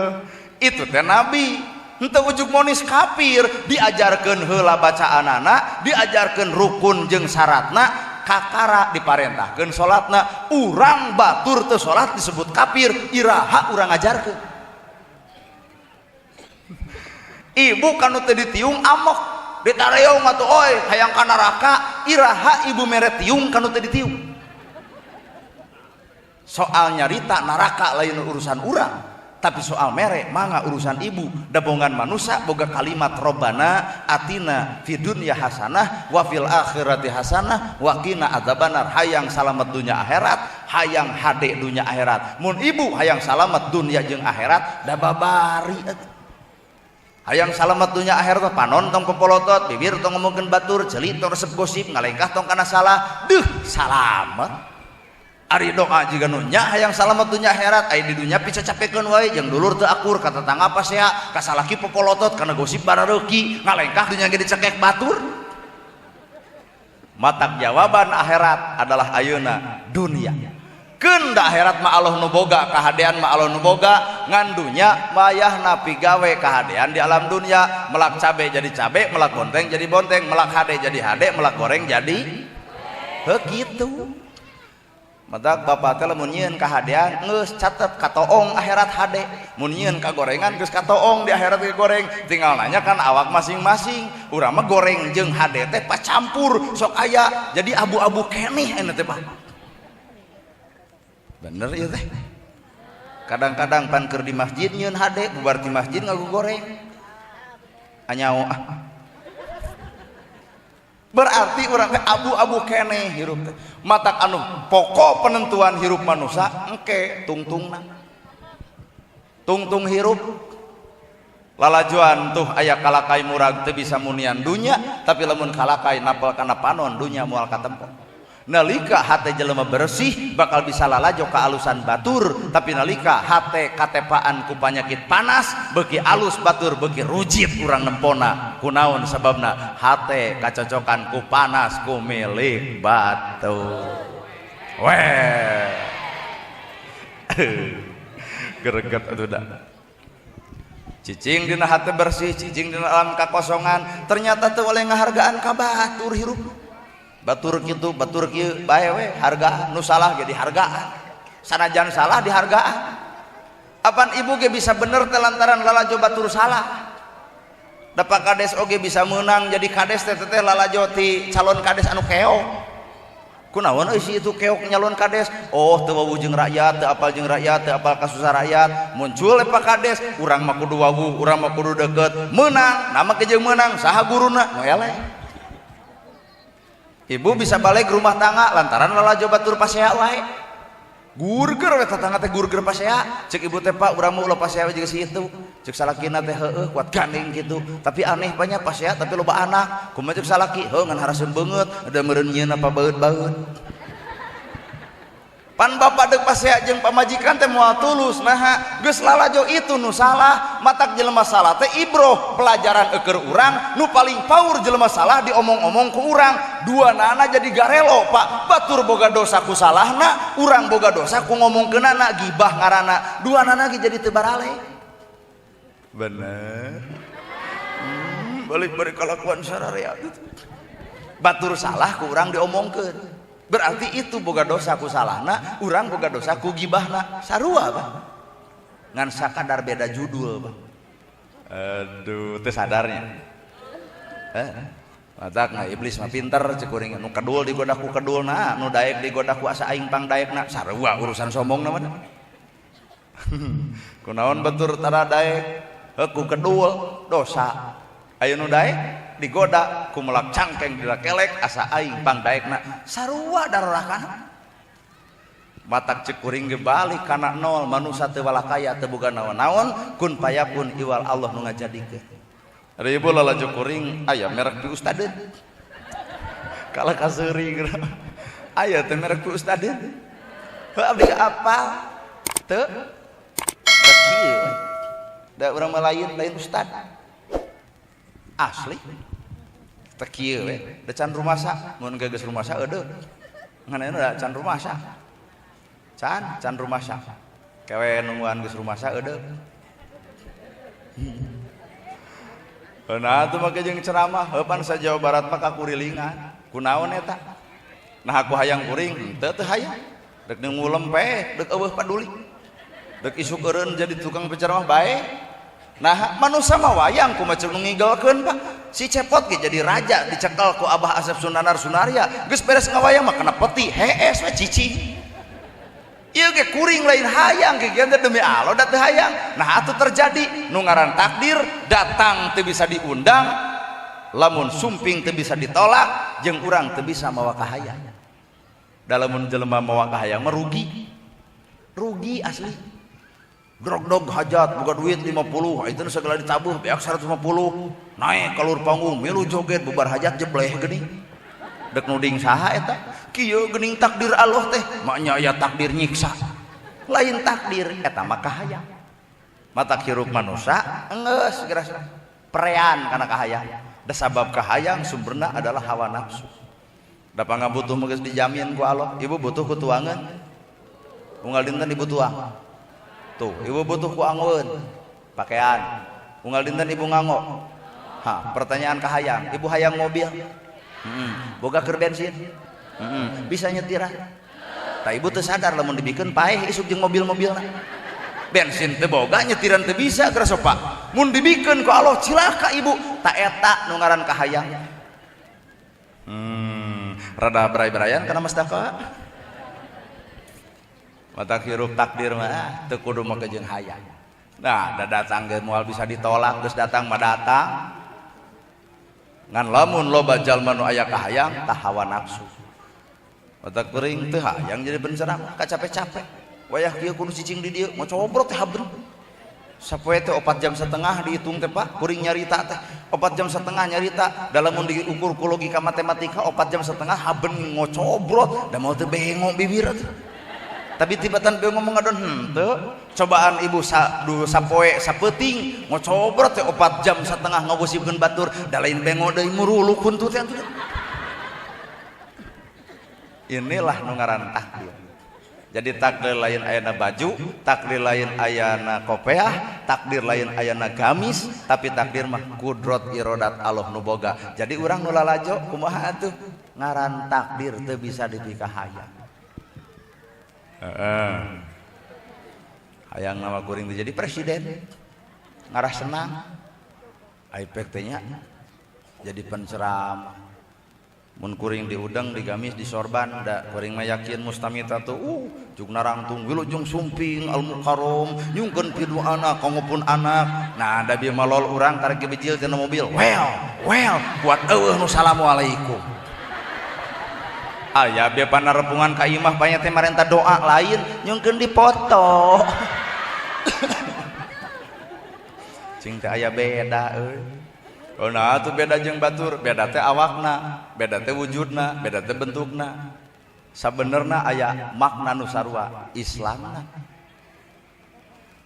itu teh Nabi henteu ujug monis kafir, diajarkeun heula bacaanana, diajarkeun rukun jeung syaratna, kakara diparentahkeun salatna. Urang batur teu salat disebut kafir, iraha urang ngajarkeun. Ibu kanu teu ditiung amok, ditareong atuh oi hayang ka neraka, iraha ibu mere tiung kanu teu ditiung. Soal nyarita neraka lain urusan urang. Tapi soal mere mangga urusan ibu. Dabongan manusia boga kalimat Robbana atina fid dunya hasanah wa fil akhirati hasanah wa qina adzabannar. Hayang salamet dunya akhirat, hayang hade dunya akhirat. Mun ibu hayang salamet dunya jeung akhirat da babari. Hayang salamet dunya akhirat panon tong popolotot, bibir tong ngomongkeun batur, ceuli tong resep gosip, ngalengkah tong kana salah. Deuh salamet. Ari doa jiga nu nya hayang salamet dunya akhirat, aya di dunya pica capekeun wae jeung dulur teu akur, ka tetangga pasea, ka salaki popolotot kana gosip barareuki, ngalengkah dunya ge dicekek batur. Matak jawaban akhirat adalah ayeuna dunya. Keun da akhirat mah Allah nu boga, kahadean mah Allah nu boga, ngan dunya mayahna pigawe kahadean di alam dunya, melak cabe jadi cabe, melak bonteng jadi bonteng, melak hade jadi hade, melak goreng jadi heuh kitu. Matak bapak teh lamun nyieun kahadean geus catet katoong akhirat hade, mun nyieun kagorengan geus katoong di akhirat ge goreng, tinggal nanya kan awak masing-masing. Urang mah goreng jeung hade teh pacampur sok aya jadi abu-abu keneh anu teh Pak. Bener ieu teh. Kadang-kadang pan keur di masjid nyieun hade, bubar di masjid ngagu goreng. Anyao berarti urang teh abu-abu keneh hirup teh. Matak anu pokok penentuan hirup manusia engke tungtungna. Tungtung hirup lalajuan tuh aya kalakai murag teu bisa munian dunya, tapi lamun kalakai napal kana panon dunya moal katempo. Nalika hate jelema bersih bakal bisa lalajo ka alusan batur, tapi nalika hate katepaan ku panyakit panas beuki alus batur beuki rujit urang nempona. Kunaon sababna? Hate kacocokan ku panas ku milik batur. Weh greget atuh da. Cicing dina hate bersih, cicing dina alam kakosongan, ternyata teu oleh ngahargaan ka batur hirup. Batur kitu, batur kieu bae we hargaan, nu salah ge dihargaan. Sanajan salah dihargaan. Apan ibu ge bisa bener teh lantaran lalajo batur salah. Da Pak Kades oge bisa meunang jadi kades teh lalajo ti calon kades anu keok. Kunaon euy si itu keok nyalon kades? Oh teu wawu jeung rakyat, teu apal jeung rakyat, teu apal ka susah rakyat. Muncul Pak Kades, urang mah kudu wawu, urang mah kudu deukeut. Meunang, nama ke jeung meunang, saha guruna? Nu eleh. Ibu bisa balik rumah tangga lantaran lalajo batur pasea wae. Gurger we tetangga teh gurger pasea. Cek ibu teh Pak urang mah ulah pasea juga si itu. Cek salakina teh heueuh kuat gandeng gitu. Tapi aneh banyak pasea tapi loba anak. Kumaha cek salaki heuh ngan haraseun beungeut ada meureun nyieun apa baeud-baeud. Pan bapak deuk pasea jeung pamajikan teh moal tulus naha geus lalajo itu nu salah. Matak jelema salah teh ibroh pelajaran eukeur urang nu paling paur jelema salah diomong-omong ku urang. Duanana jadi garelo Pak. Batur boga dosa ku salahna, urang boga dosa ku ngomongkeunana gibah ngaranna. Duanana ge jadi teu barale. Bener. Balik-balik kalakuan sararea itu. Batur salah ku urang diomongkeun. Berarti itu boga dosa ku salahna, urang boga dosa ku gibahna. Sarua Pak. Ngan sakadar beda judul Pak. Aduh, teu sadarnya. Matak na iblis mah pinter cek kuring nu kedul digoda ku kedulna, nu daek digoda ku asa aing pang daekna. Sarua urusan sombongna mah. Kunaon batur tara daek ku kedul dosa. Aya nu daek digoda ku melak cangkeng dilakelek asa aing pang daekna. Sarua darorakana. Matak cek kuring ge balik kana nol, manusia teu walakaya teu boga naon-naon, kun payapun iwal Allah nu ngajadikeun. Ada ibu lalajo kuring aya merek di ustadeun. Kalah kaseuri aya teh merek di ustadeun. Heuh abdi apa? Teu. Kieu. Da urang mah lain ustad. Asli. Teu kieu we. Da can rumasa, mun geus rumasa eudeut. Nganana da can rumasa. Can rumasa. Kewe nungguan geus rumasa eudeut. Nah itu make jeung ceramah heupan sa Jawa Barat mah kakurilingan. Kunaon eta? Nah aku hayang kuring, teu hayang. Dek ngulem pe, dek eueuh paduli. Dek isuk eureun jadi tukang penceramah bae. Nah manusia mah wayang kumaha ceuk ngigolkeun Pak. Si cepot ge jadi raja dicekel ku Abah Asep Sunanar Sunaria. Geus beres ngawayang mah kena peti, hees we cicing. Ieu ge kuring lain hayang ge kieu demi Allah da teu hayang. Nah atuh terjadi nu ngaran takdir datang teu bisa diundang, lamun sumping teu bisa ditolak, jeung urang teu bisa mawa kahayang. Da lamun jelema mawa kahayang mah rugi. Rugi asli. Drog-dog hajat boga duit 50, itu segala ditabuh beak 150. Naik kalur panggung milu joget bubar hajat jebleh geuning. Dek nuding saha eta? Kieu geuning takdir Allah teh, maknya aya takdir nyiksa. Lain takdir eta mah kahayang. Mata hirup manusia geus geus perean kana kahayang. Da sabab kahayang sumberna adalah hawa nafsu. Da pangabutuh mah geus dijamin ku Allah. Ibu butuh ku tuangan. Unggal dinten ibu tuang. Tuh, ibu butuh ku angweun. Pakaian. Unggal dinten ibu nganggo. Ha, pertanyaan kahayang. Ibu hayang mobil. Boga keur bensin. Bisa nyetiran. Tah ibu teu sadar lamun dibikeun paeh isuk jeung mobil-mobilna. Bensin teu boga, nyetiran teu bisa keur Pak. Mun dibikeun ku Allah cilaka ibu. Ta eta nu ngaran kahayang. Rada beray-berayan kana mastaka. Mata hirup takdir mah teu kudu make jeung hayang. Nah, da datang ge moal bisa ditolak, geus datang mah datang. Ngan lamun loba jalma nu aya kahayang tah hawa nafsu. Mata kuring teu hayang jadi penceramah, capek-capek. Wayah kieu kudu cicing di dieu, mau cobrot teh habreu. Sapoe teh 4 jam setengah dihitung teh Pak, kuring nyarita teh. 4 jam setengah nyarita dalam diukur ku logika matematika 4 jam setengah haben ngocobrot da mau teu bengong bibir atuh. Tapi tibatan bengong ngomong ngadon henteu cobaan ibu sapoe sapeuting ngocobrot teh 4 jam setengah ngagosipkeun batur da lain bengong deui muruluk huntu teh atuh. Inilah nu ngaran takdir. Jadi takdir lain ayana baju, takdir lain ayana kopiah, takdir lain ayana gamis, tapi takdir mah kudrot irodat Allah nu boga. Jadi urang nu lalajo kumaha atuh? Ngaran takdir teu bisa dipikah hayang. Hayang nama kuring teh jadi presiden. Ngarah senang. Aipek teh nya jadi penceramah. Mun kuring diudang digamis disorban da kuring mah yakin mustamita tuh jug narangtung wilujeng sumping al mukarrom nyungkeun pidu anak kangopun anak. Nah da bieu malol urang karek gebijil tina mobil well kuat eueuh nu assalamualaikum. Aya bieu panarepungan ka imah banyak teh marenta doa lain nyungkeun dipoto. Cing teh aya beda euy. Oh nah itu beda jeung batur, beda teh awakna, beda teh wujudna, beda teh bentukna. Sabenerna aya makna nu sarua, Islamna.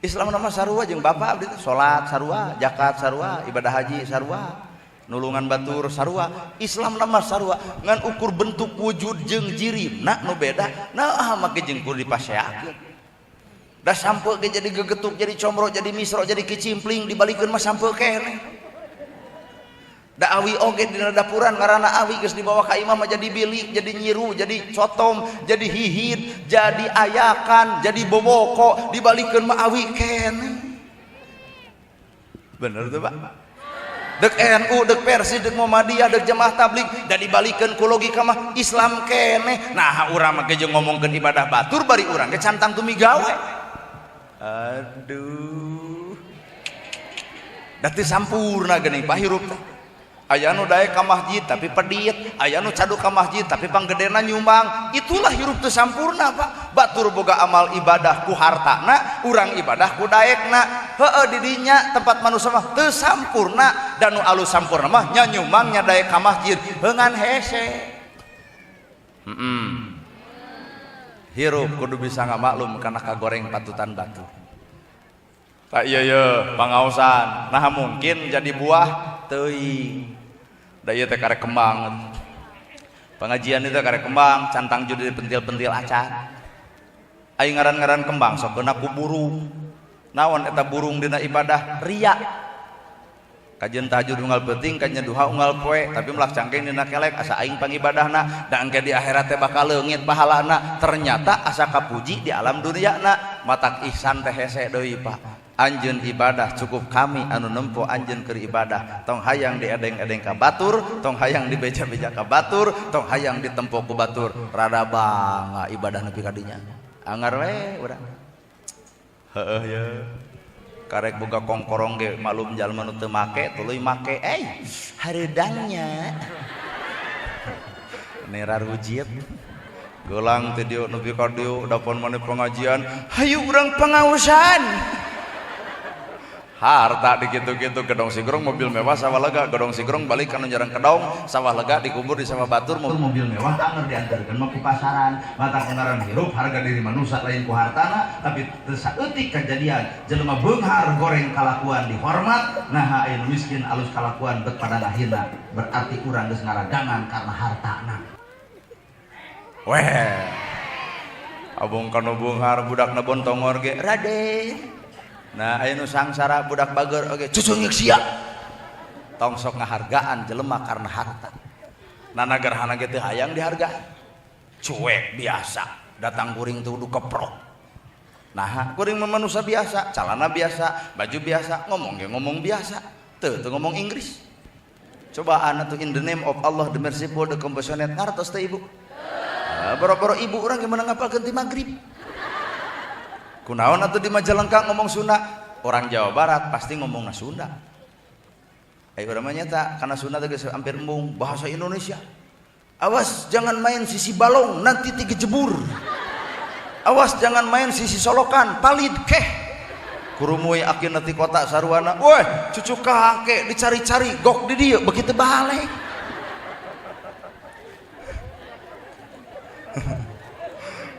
Islamna mah sarua jeung bapa abdi teh salat sarua, zakat sarua, ibadah haji sarua, nulungan batur sarua. Islamna mah sarua, ngan ukur bentuk wujud jeung jirina nu beda, nah make jeung kudu dipaseakeun. Da sampeu ge jadi gegetuk, jadi comro, jadi misro, jadi kicimpling dibalikeun mah sampeu keneh. Da awi oge dina dapuran ngaranna awi geus dibawa ka imam jadi bilik, jadi nyiru, jadi cotom, jadi hihit, jadi ayakan, jadi boboko, dibalikeun mah awi keneh. Bener tuh Pak? Dek NU, dek Persi, dek Muhammadiyah, dek Jamaah Tabligh da dibalikeun ku logika mah Islam keneh. Nah urang mah ge ngomongkeun ibadah batur bari urang ge cantang tumi gawe. Aduh. Da teu sampurna geuning pahirup teh. Aya nu daek ka masjid tapi pedit, aya nu cadu ka masjid tapi panggedena nyumbang. Itulah hirup teu sampurna Pak. Batur boga amal ibadah ku hartana, urang ibadah ku daekna. Heueuh di dinya tempat manusia mah teu sampurna, dan nu alus sampurna mah nya nyumbang nya daek ka masjid beungan hese. Hirup kudu bisa ngamaklum kana kagoreng patutan batu. Tak iya pangaosan. Nah mungkin jadi buah teuing. Da ieu teh karek kembang. Pengajian itu karek kembang, cantang jadi pentil-pentil acan. Ai ngaran-ngaran kembang sok kena ku burung. Naon eta burung dina ibadah? Ria. Kajian tahajud unggal penting, kajian duha unggal poe, tapi melah cangkeng dina kelek asa aing pangibadahna, da engke di akhirat teh bakal leungit pahalana. Ternyata asa kapuji di alam duniana. Matak ihsan teh hese deui Pak. Anjeun ibadah cukup kami anu nempo anjeun keur ibadah, tong hayang diedeng-edeng ka batur, tong hayang dibeja-beja ka batur, tong hayang ditempo ku batur. Rada bangga ibadah nepi ka dinya. Anggar we urang. Heueuh ye. Karek boga kongkorong ge maklum jalma nu teu make, tuluy make. Hareudangnya. Nera rujit. Gelang teh dieu nepi ka dieu dapon maneh pengajian, hayu urang pangaosan. Harta dikitu-kitu gedong sigrong mobil mewah sawah lega, gedong sigrong balik kana jarang kedong sawah lega dikubur di sawah batur mobil mewah anger diantarkeun mah ku pasaran. Mata ngaran hirup harga diri manusia lain ku hartana, tapi teu saeutik kejadian jelema beunghar goreng kalakuan dihormat, nah aya miskin alus kalakuan bet pada lahirna, berarti urang geus ngaragangan karena hartana. Weh abung kana beunghar budakna bontongor ge Raden. Nah aya nu sangsara budak bager oge cucung sia tong sok ngahargaan jelema karena harta. Nah nagarhana ge teu hayang dihargaan, cuek biasa, datang kuring teh kudu keprok. Nah kuring mah manusia biasa, calana biasa, baju biasa, ngomong ge ngomong biasa, teu ngomong Inggris. Coba atuh in the name of Allah the merciful the compassionate, ngartos teh ibu? Boro-boro ibu urang ge meunang ngapalkeun ti magrib. Kunaon atuh di Majalengka ngomong Sunda? Orang Jawa Barat pasti ngomongna Sunda. Urang mah nyata karena Sunda teh geus hampir embung bahasa Indonesia. Awas jangan main sisi balong nanti tigejebur. Awas jangan main sisi solokan palid keh. kurumui akhirnya ti kota sarwana, woi cucu kakek dicari-cari gok di dia begitu balik.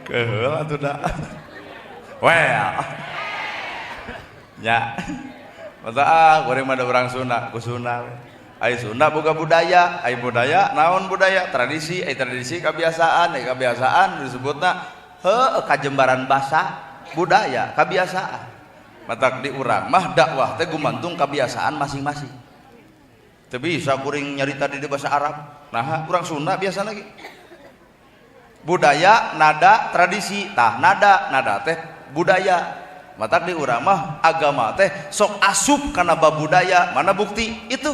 Keheul atuh da. Well. Ya. Masa goreng mah da urang Sunda, ku Sunda. Ai Sunda boga budaya, ai budaya naon budaya, tradisi, ai tradisi kebiasaan, ai kebiasaan disebutna heuh kajembaran basa, budaya, kebiasaan. Matak di urang mah dakwah teh gumantung kebiasaan masing-masing. Teu bisa kuring nyarita di bahasa Arab. Nah, urang Sunda biasa lagi. Budaya, nada, tradisi. Tah nada teh budaya. Matak di urang mah agama teh sok asup kana babudaya. Mana bukti? Itu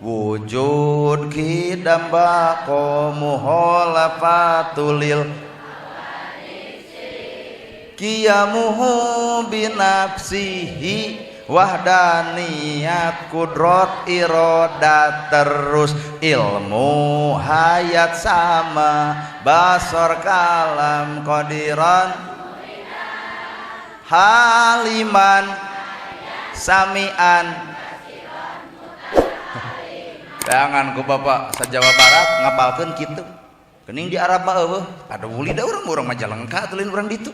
wujud kidamba muholafatulil kiyamuhu binafsihi wahdaniyat kudrot irodat terus ilmu hayat sama basor kalam kodiron haliman samian. Jangan ku bapak se-Jawa Barat ngapalkeun kitu kening di Arab mah eueuh ada wuli da urang Majalengka teu lain urang ditu.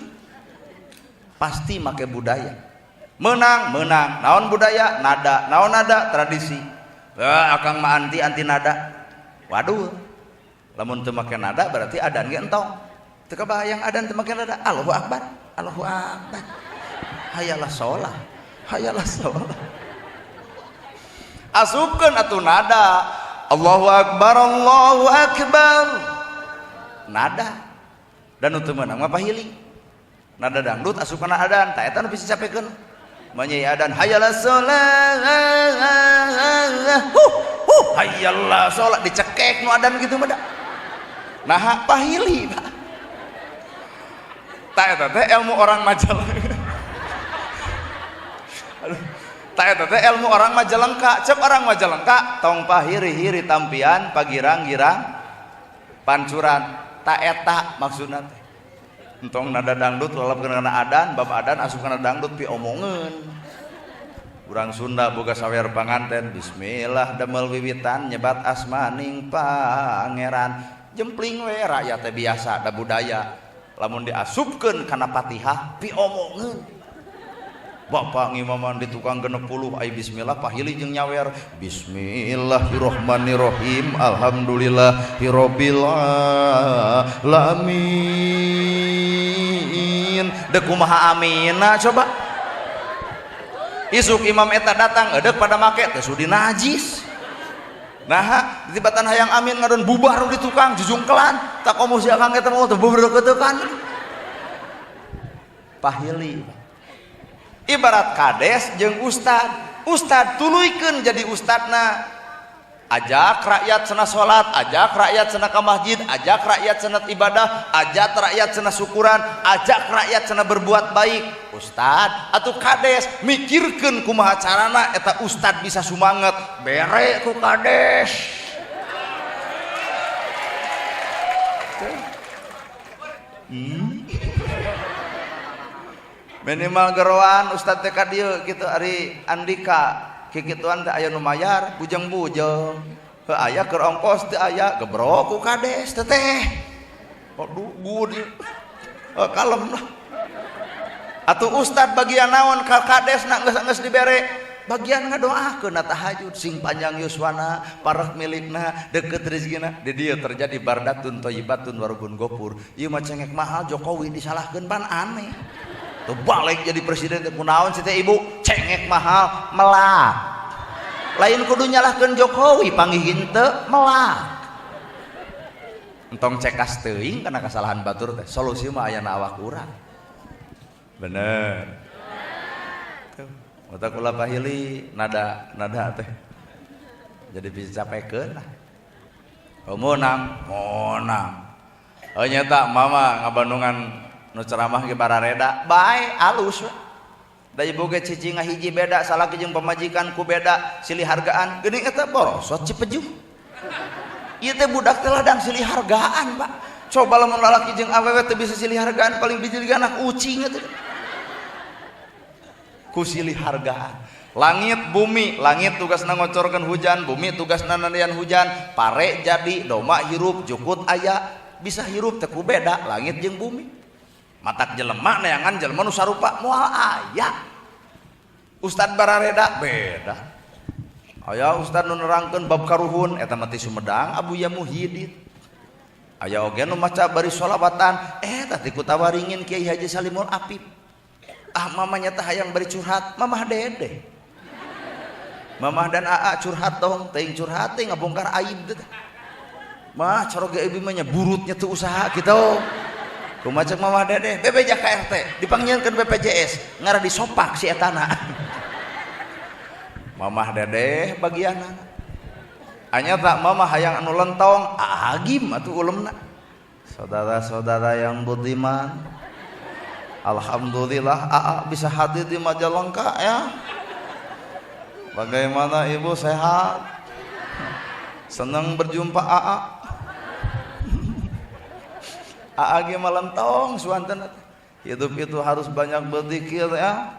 Pasti make budaya menang naon budaya nada naon nada tradisi akang mah anti nada waduh lamun teu make nada berarti adan ge entong teu kabayang adan teu make nada Allahu akbar hayalah sholat asupkeun atuh nada Allahu akbar nada dan untuk menang mah pahiling nada dangdut asup kana adan ta eta nu bisa capekeun manyai adan hayalah sholat hayalah sholat dicekek nu adan gitu mah da nah pahili Pak ta eta teh ilmu orang Majalengka aduh ta eta teh ilmu orang Majalengka cep orang Majalengka tong pahiri-hiri tampian pagirang-girang pancuran ta eta maksudna teh entong nada dangdut lalapkeun kana adan bab adan asup kana dangdut pi omongeun urang Sunda boga sawer panganten bismillah damel wiwitan nyebat asmaning pangeran jempling we rakyat teh biasa da budaya lamun diasupkeun kana Fatihah pi omongeun bapak ngimaman di tukang 60 ai bismillah pahili jeung nyawer bismillahirrahmanirrahim alhamdulillahirabbil alamin deuk kumaha amina coba isuk imam eta datang edeuk pada make teh sudi najis nah tibatan hayang amin ngadon bubar di tukang jujungkelan tak komo si akang eta mah teh bubar keutekan pahili ibarat kades jeung ustad tuluykeun jadi ustadna ajak rakyat cenah salat ajak rakyat cenah ka masjid ajak rakyat cenah ibadah ajak rakyat cenah syukuran ajak rakyat cenah berbuat baik ustad atuh kades mikirkeun kumaha carana eta ustad bisa sumanget bere ku kades minimal geroan ustad teh ka dieu kitu ari Andika kikituan teh aya nu mayar bujeng-bujeng heuh aya keur ongkos teh aya gebrok ku kades teh aduh gud kalem lah atuh ustad bagian naon ka kadesna geus dibere bagian ngadoakeun tahajud sing panjang yuswana parah milikna deukeut rezekina di dieu terjadi bardatun thayyibatun warubun gopur ieu mah cengek mahal Jokowi disalahkeun pan aneh tuh balik jadi presiden teh kunaon si teh ibu cengek mahal melak lain kudu nyalahkeun Jokowi panggih teu melak entong cekas teuing kana kesalahan batur teh solusi mah aya na awak urang bener tuh mata kula pahili nada teh jadi bisa capekeun lah monang nyata mama ngabandungan nu ceramah ge barareda bae alus da ibu ge cicing ngahiji beda salah jeung pamajikan ku beda silih hargaan geuning eta borosot Cipejuh ieu teh budak teh ladang silih hargaan Pak coba lamun lalaki jeung awewe teh bisa silih hargaan paling bijil anak ucing eta kusilih hargaan. Langit bumi, langit tugasna ngocorkeun hujan, bumi tugasna nandian hujan, pare jadi, doma hirup, jukut aya, bisa hirup teu ku beda langit jeung bumi. Matak jelema neangan jelema nu sarupa moal aya. Ustad Barareda beda. Aya ustad nu nerangkeun bab karuhun eta mah ti Sumedang Abuya Muhyiddin. Aya oge nu maca bari sholawatan tadi ku tawaringin Kiai Haji Salimul Apip. Mamanya teh hayang bari curhat, Mamah Dede. Mamah dan Aa curhat dong, teuing curhat teh ngabongkar aib teh. Mah coroge ibu mah nya burutnya tuh usaha kitu. Kumaha ceuk Mamah Dede, BPJS KRT dipanggilkeun BPJS, ngara disopak si etana. Mamah Dede bagianana. Anya tak Mamah hayang anu lentong, agim atuh ulemna. Saudara-saudara yang budiman, alhamdulillah Aa bisa hadir di Majalengka ya. Bagaimana ibu sehat? Senang berjumpa Aa. Aa ge melentong suantana. Hidup itu harus banyak berzikir ya.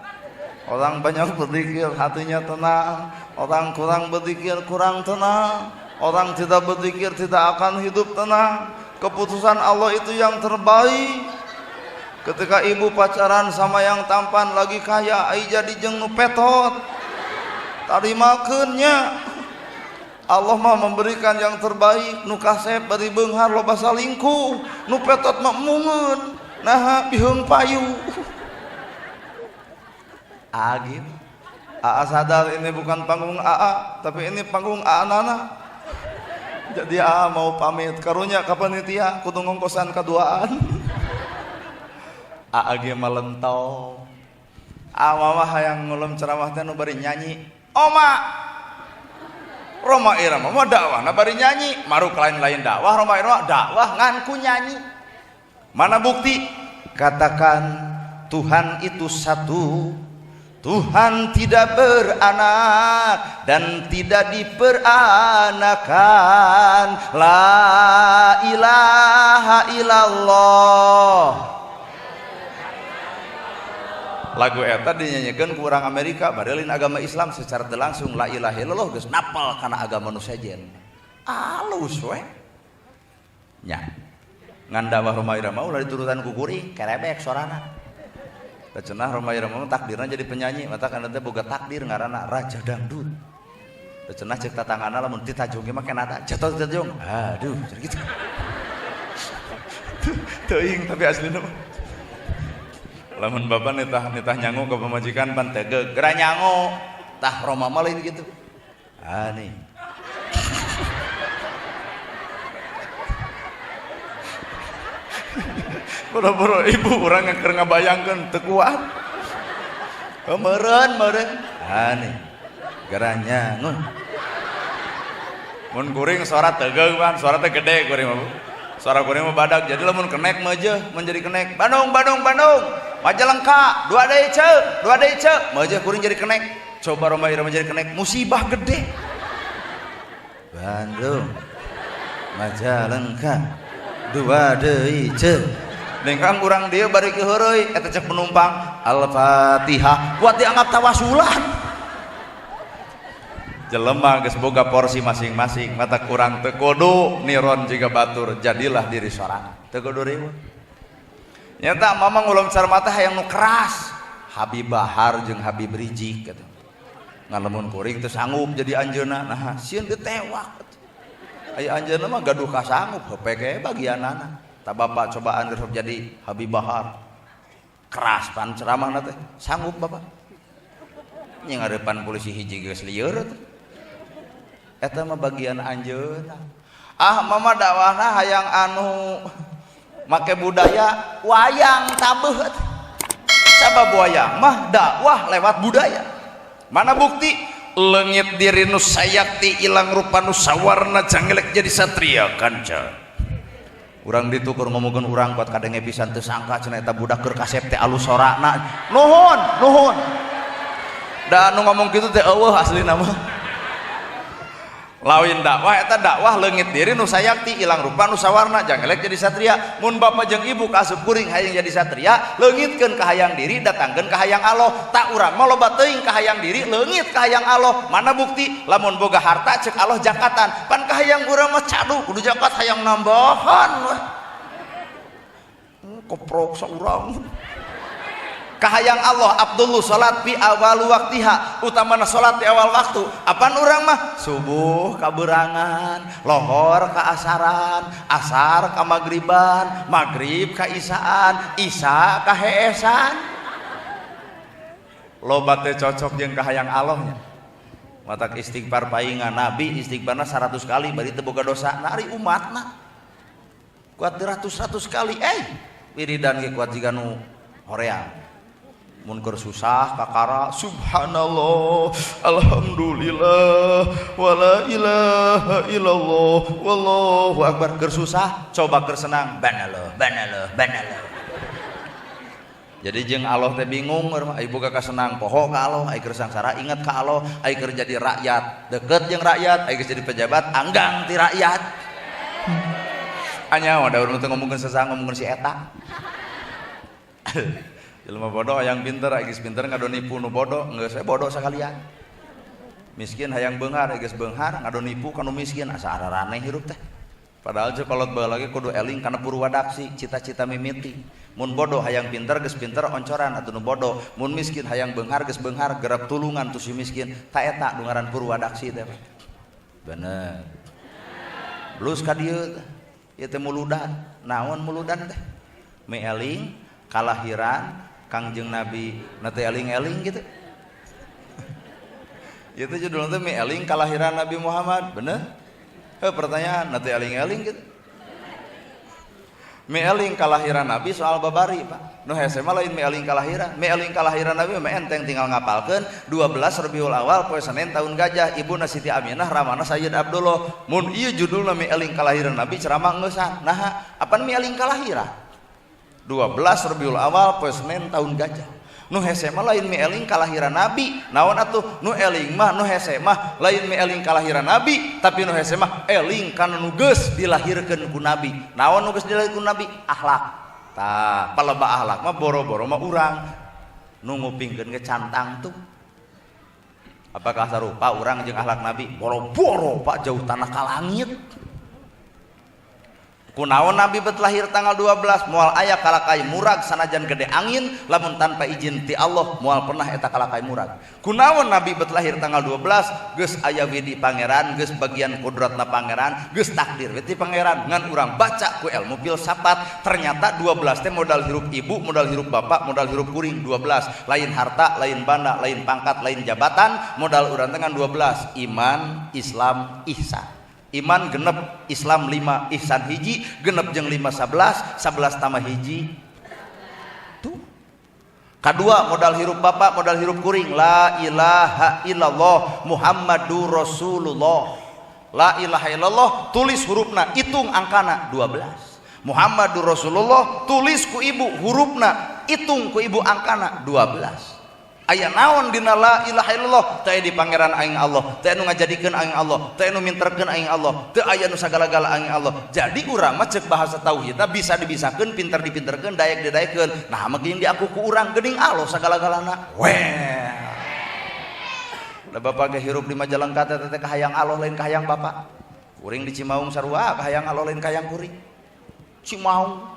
Orang banyak berzikir hatinya tenang. Orang kurang berzikir kurang tenang. Orang tidak berzikir tidak akan hidup tenang. Keputusan Allah itu yang terbaik. Ketika ibu pacaran sama yang tampan lagi kaya, ai jadi jeung nu petot. Tarimakeunnya. Allah mah memberikan yang terbaik. Nu kasep bari beunghar loba salingkuh, nu petot mah mungeun. Nah, biheung payu. Agim. Aa sadar ini bukan panggung Aa, tapi ini panggung Aanana. Jadi Aa mau pamit karunya ka panitia kudu ngongkosan kaduaan. Aa ge malentong. Aa mah hayang ngulum ceramah teh nu bari nyanyi. Oma Roma Irama mah dakwah na bari nyanyi, maruk lain-lain dakwah, Roma Irama dakwah ngan ku nyanyi. Mana bukti? Katakan Tuhan itu satu, Tuhan tidak beranak dan tidak diperanakan. La ilaha illallah. Lagu eta dinyanyikan ku urang Amerika bareulin agama Islam secara teu langsung la ilaha illallah geus napal kana agama nu sejen. Alus we. Nya. Ngan dakwah Roma Irama ulah diturutan ku kuring kerebek sorana. Da cenah Roma Irama takdirna jadi penyanyi, mata kana teh boga takdir ngaranna Raja Dangdut. Da cenah ceuk tatangana lamun ti tajung ge mah kenata jatuh tajung. Aduh, jadi gitu. Teuing tapi aslina mah lamun bapak nitah nyangu ke pemajikan pan teh geura nyangu tah Roma mah lain gitu. Nih boro-boro ibu urang keur ngabayangkeun teu kuat. Meureun nih geura nyangu. Mun kuring suara tegeung pan, suara teh gede kuring mah. Suara kuring mah badag, jadi lamun kenek mah aja menjadi kenek. Bandung Majalengka 2 deui ceuk mah aja kuring jadi kenek. Coba Roma Irama jadi kenek, musibah gede. Bandung Majalengka 2 deui ceuk. Dengkang urang dieu bari ke heureuy eta cek penumpang Al-Fatihah buat dianggap tawasulan. Jelema geus boga porsi masing-masing, mata kurang teu kudu niron jiga batur, jadilah diri sorangan. Teu kudu riweuh. Nyata mama ngulum carma teh hayang nu keras. Habib Bahar jeung Habib Rizik gitu. Ngalamun kuring teu sanggup jadi anjeunna, nah sieun teu tewak. Aya anjeunna mah gaduh ka sanggup, heupe bagianana. Ta bapak cobaan geus jadi Habib Bahar. Keras pan ceramahna teh, sanggup bapak. Nya ngarepan polisi hiji geus lieur teh. Eta mah bagian anjeunna. Mama dakwahna hayang anu make budaya wayang tabeuh. Sabab wayang mah dakwah lewat budaya. Mana bukti? Leungit diri nu sayakti ilang rupa nu sawarna cangelek jadi satria kanca. Urang ditu keur ngomongkeun urang kuat kadenge pisan teu sangka cenah eta budak keur kasep teh alus sorana. Nuhun. Da anu ngomong kitu teh eueuh aslina mah. Lawin dakwah eta dakwah leungit diri nu sayakti ilang rupa nu sawarna jang elek jadi satria. Mun bapa jeung ibu kaasup kuring hayang jadi satria leungitkeun ka hayang diri datangkeun ka hayang Allah. Tak urang mah loba teuing ka hayang diri leungit ka hayang Allah. Mana bukti lamun boga harta ceuk Allah jakatan pan ka hayang urang mah cadu kudu jakat hayang nambahan weh. Koprok saurang kahayang Allah Abdullah salat fi awal waktiha utamana salat di awal waktu apaan urang mah subuh kaberangan lohor ka asaran asar ka magriban magrib ka isaan isa ka heesan loba teh cocok jeung kahayang Allah nya matak istighfar paingan Nabi istighfarna 100 kali bari teu boga dosa nari umatna kuat 100 kali wiridan ge kuat jiga nu hoream mun keur susah kakara subhanallah alhamdulillah wala ilaha illallah wallahu akbar. Keur susah coba keur senang banallah jadi jeung Allah teh bingung ai boga kasenang poho ka Allah ai keur sangsara ingat ka Allah ai keur jadi rakyat deket jeung rakyat ai geus jadi pejabat anggang ti rakyat anya mah daur teu ngomongkeun sesang ngomongkeun si eta jelema bodoh hayang pinter geus pinter ngado nipu nu bodoh geus we bodoh sakalian miskin hayang beunghar geus beunghar ngado nipu ka nu miskin asa araraneh hirup teh padahal je kolot bae lagi kudu eling kana purwadaksi cita-cita mimiti mun bodoh hayang pinter geus pinter oncoran atuh nu bodoh mun miskin hayang beunghar geus beunghar gerap tulungan tu si miskin ta eta nu ngaran purwadaksi teh bener blus ka dieu ieu teh muludan naon muludan teh meeling kalahiran Kangjeng Nabi nate eling-eling gitu. Itu judulnya teh eling kalahiran Nabi Muhammad, bener? Pertanyaan nate eling-eling gitu. Eling kalahiran Nabi soal babari, Pak. Nu hese mah lain eling kalahiran. Eling kalahiran Nabi mah enteng tinggal ngapalkeun 12 Rabiul Awal poe Senin tahun gajah ibuna Siti Aminah ramana Sayyid Abdullah. Mun ieu judulna eling kalahiran Nabi ceramah ngeusan. Nah, apaan eling kalahiran? 12 Rabiul Awal poe Senin tahun gajah nu hese mah lain eling kalahiran Nabi naon atuh nu eling mah nu hese mah lain eling kalahiran Nabi tapi nu hese mah eling kana nu geus dilahirkeun ku Nabi naon nu geus dilahirkeun ku Nabi akhlak tah paleba akhlak mah boro-boro mah urang nu ngupingkeun ge cantang tuh apakah sarupa urang jeung akhlak Nabi boro-boro Pak jauh tanah ka langit kunaon Nabi bet lahir tanggal 12 moal aya kalakai murag sanajan gede angin lamun tanpa izin ti Allah moal pernah eta kalakai murag kunaon Nabi bet lahir tanggal 12 geus aya widi pangeran geus bagian kodratna pangeran geus takdir widi pangeran ngan urang baca ku ilmu filsafat ternyata 12 teh modal hirup ibu modal hirup bapak modal hirup kuring 12 lain harta lain banda lain pangkat lain jabatan modal urang teh ngan 12 iman Islam ihsan iman genep Islam 5 ihsan hiji genep jeung 5 11 tambah hiji tuh kadua modal hirup bapak modal hirup kuring la ilaha illallah Muhammadur Rasulullah la ilaha illallah tulis hurufna hitung angkana 12 Muhammadur Rasulullah tulis ku ibu hurufna hitung ku ibu angkana 12 aya naon dina la ilaha illallah teu di pangeran aing Allah teu anu ngajadikeun aing Allah teu anu minterkeun aing Allah teu aya nu sagala-gala aing Allah jadi urang mah ceuk bahasa tauhidna bisa dibisakeun pinter dipinterkeun daek didaekeun nah mah geuning diaku ku urang geuning Allah sagala-galana weh da bapak ge hirup di Majalengka teh kahayang Allah lain kahayang bapak kuring di Cimaung sarua kahayang Allah lain kahayang kuring Cimaung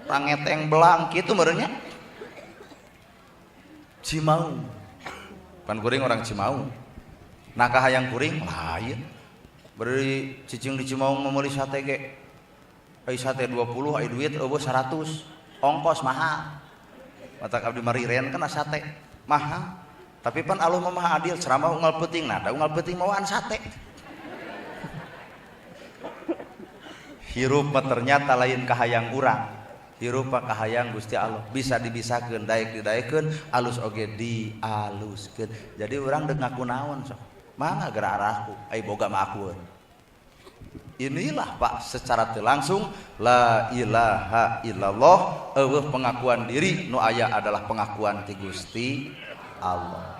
rangeteng belang kitu meureun nya Cimaung pan kuring orang Cimaung nah kahayang kuring lain beri cicing di Cimaung meuli sate ge ai sate 20 ai duit eueuh 100 ongkos mahal matak abdi mariren kana sate mahal tapi pan Allah mah maha adil ceramah unggal peuting nah da unggal peuting mawaan sate hirup mah ternyata lain kahayang urang hirup kahayang Gusti Allah bisa dibisakeun daek didaekeun alus oge dialuskeun jadi urang deuk ngaku naon sok mangga geura arahku ai boga mah akueun inilah Pak secara teu langsung la ilaha illallah eueuh pengakuan diri nu aya adalah pengakuan ti Gusti Allah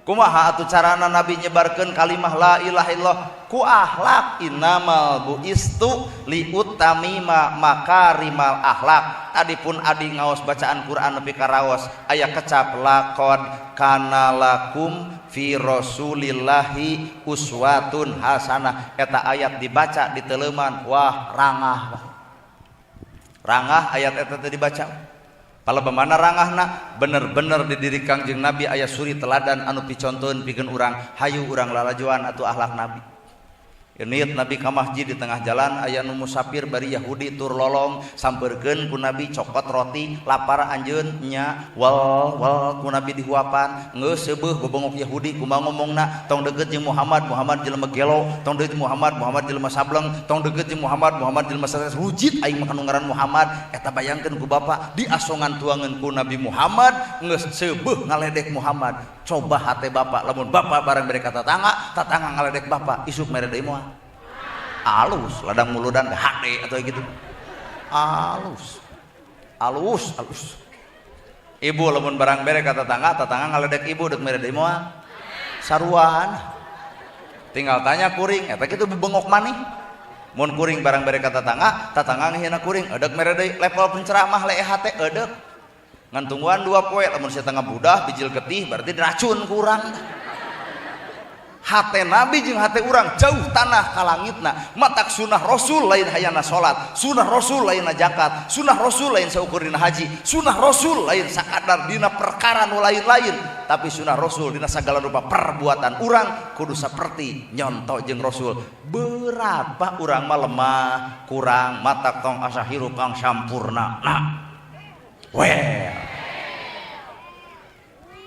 Kumaha atuh carana Nabi nyebarkeun kalimah la ilaha illallah? Ku akhlak. Innamal buistu liutamima makarimal akhlak. Adipun adi ngaos bacaan Quran nepi karaos aya kecap laqad kana lakum fi rasulillahi uswatun hasanah. Eta ayat dibaca di teleuman, wah rangah. Rangah ayat eta teh dibaca. Palebamana rangahna bener-bener di diri Kangjeng Nabi aya suri teladan anu picontoeun pikeun urang, hayu urang lalajoan atuh akhlak Nabi. Geunit Nabi ka masjid di tengah jalan aya nu musafir bari Yahudi tur lolong sampeurkeun ku Nabi cokot roti lapar anjeun nya wal ku Nabi dihuapan geus seubeuh bobongok Yahudi kumaha ngomongna tong deukeut jeung Muhammad jelema gelo tong deukeut Muhammad jelema sableng tong deukeut jeung Muhammad jelema stres rujit aing mah ngaran Muhammad eta bayangkeun ku Bapa diasongan tuangeun ku Nabi Muhammad geus seubeuh ngaledek Muhammad. Coba hate Bapak lamun Bapak bareng bere ka tatangga ngaledek Bapak isuk mere deui moal alus ladang muludan hade atau gitu alus ibu lamun barang bere ka tatangga ngaledek ibu deuk mere deui moal saruan tinggal tanya kuring eta kitu bebengok maneh mun kuring barang bere ka tatangga ngehina kuring eudeuh mere deui level penceramah le hate eudeuh ngan tungguan 2 poe lamun sia tengah budah bijil getih berarti diracun ku urang. Hate Nabi jeung hate urang jauh tanah ka langitna. Matak sunah Rasul lain hayana salat, sunah Rasul lain zakat, sunah Rasul lain saukur dina haji, sunah Rasul lain sakadar dina perkara nu lain-lain, tapi sunah Rasul dina sagala rupa perbuatan urang kudu saperti nyonto jeung Rasul. Berapa urang mah lemah, kurang matak tong asa hirup kang sampurna. Nah,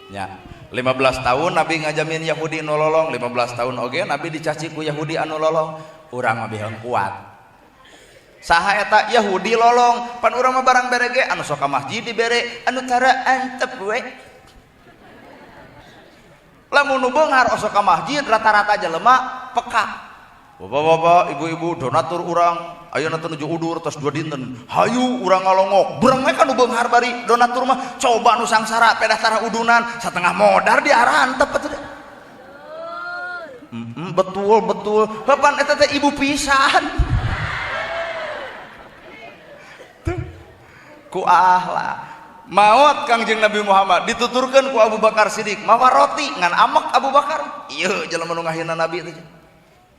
ya 15 tahun Nabi ngajamin Yahudi anu lolong 15 tahun oge Nabi dicaci ku Yahudi anu lolong urang mah beheung kuat saha eta Yahudi lolong pan urang mah barang bere ge anu sok ka masjid dibere anu tara antep we lamun nu beunghar osok ka masjid rata-rata jelema peka bapak-bapak ibu-ibu donatur urang ayeuna teh nuju udur tos 2 dinten hayu urang ngalongok beurang we kan nu beunghar bari donatur mah coba nu sangsara pedah tara udunan satengah modar diarantep atuh betul papan eta teh ibu pisan ku akhlak maot Kangjeng Nabi Muhammad dituturkeun ku Abu Bakar Siddiq mawa roti ngan amek Abu Bakar ieu jelema nu ngahina Nabi teh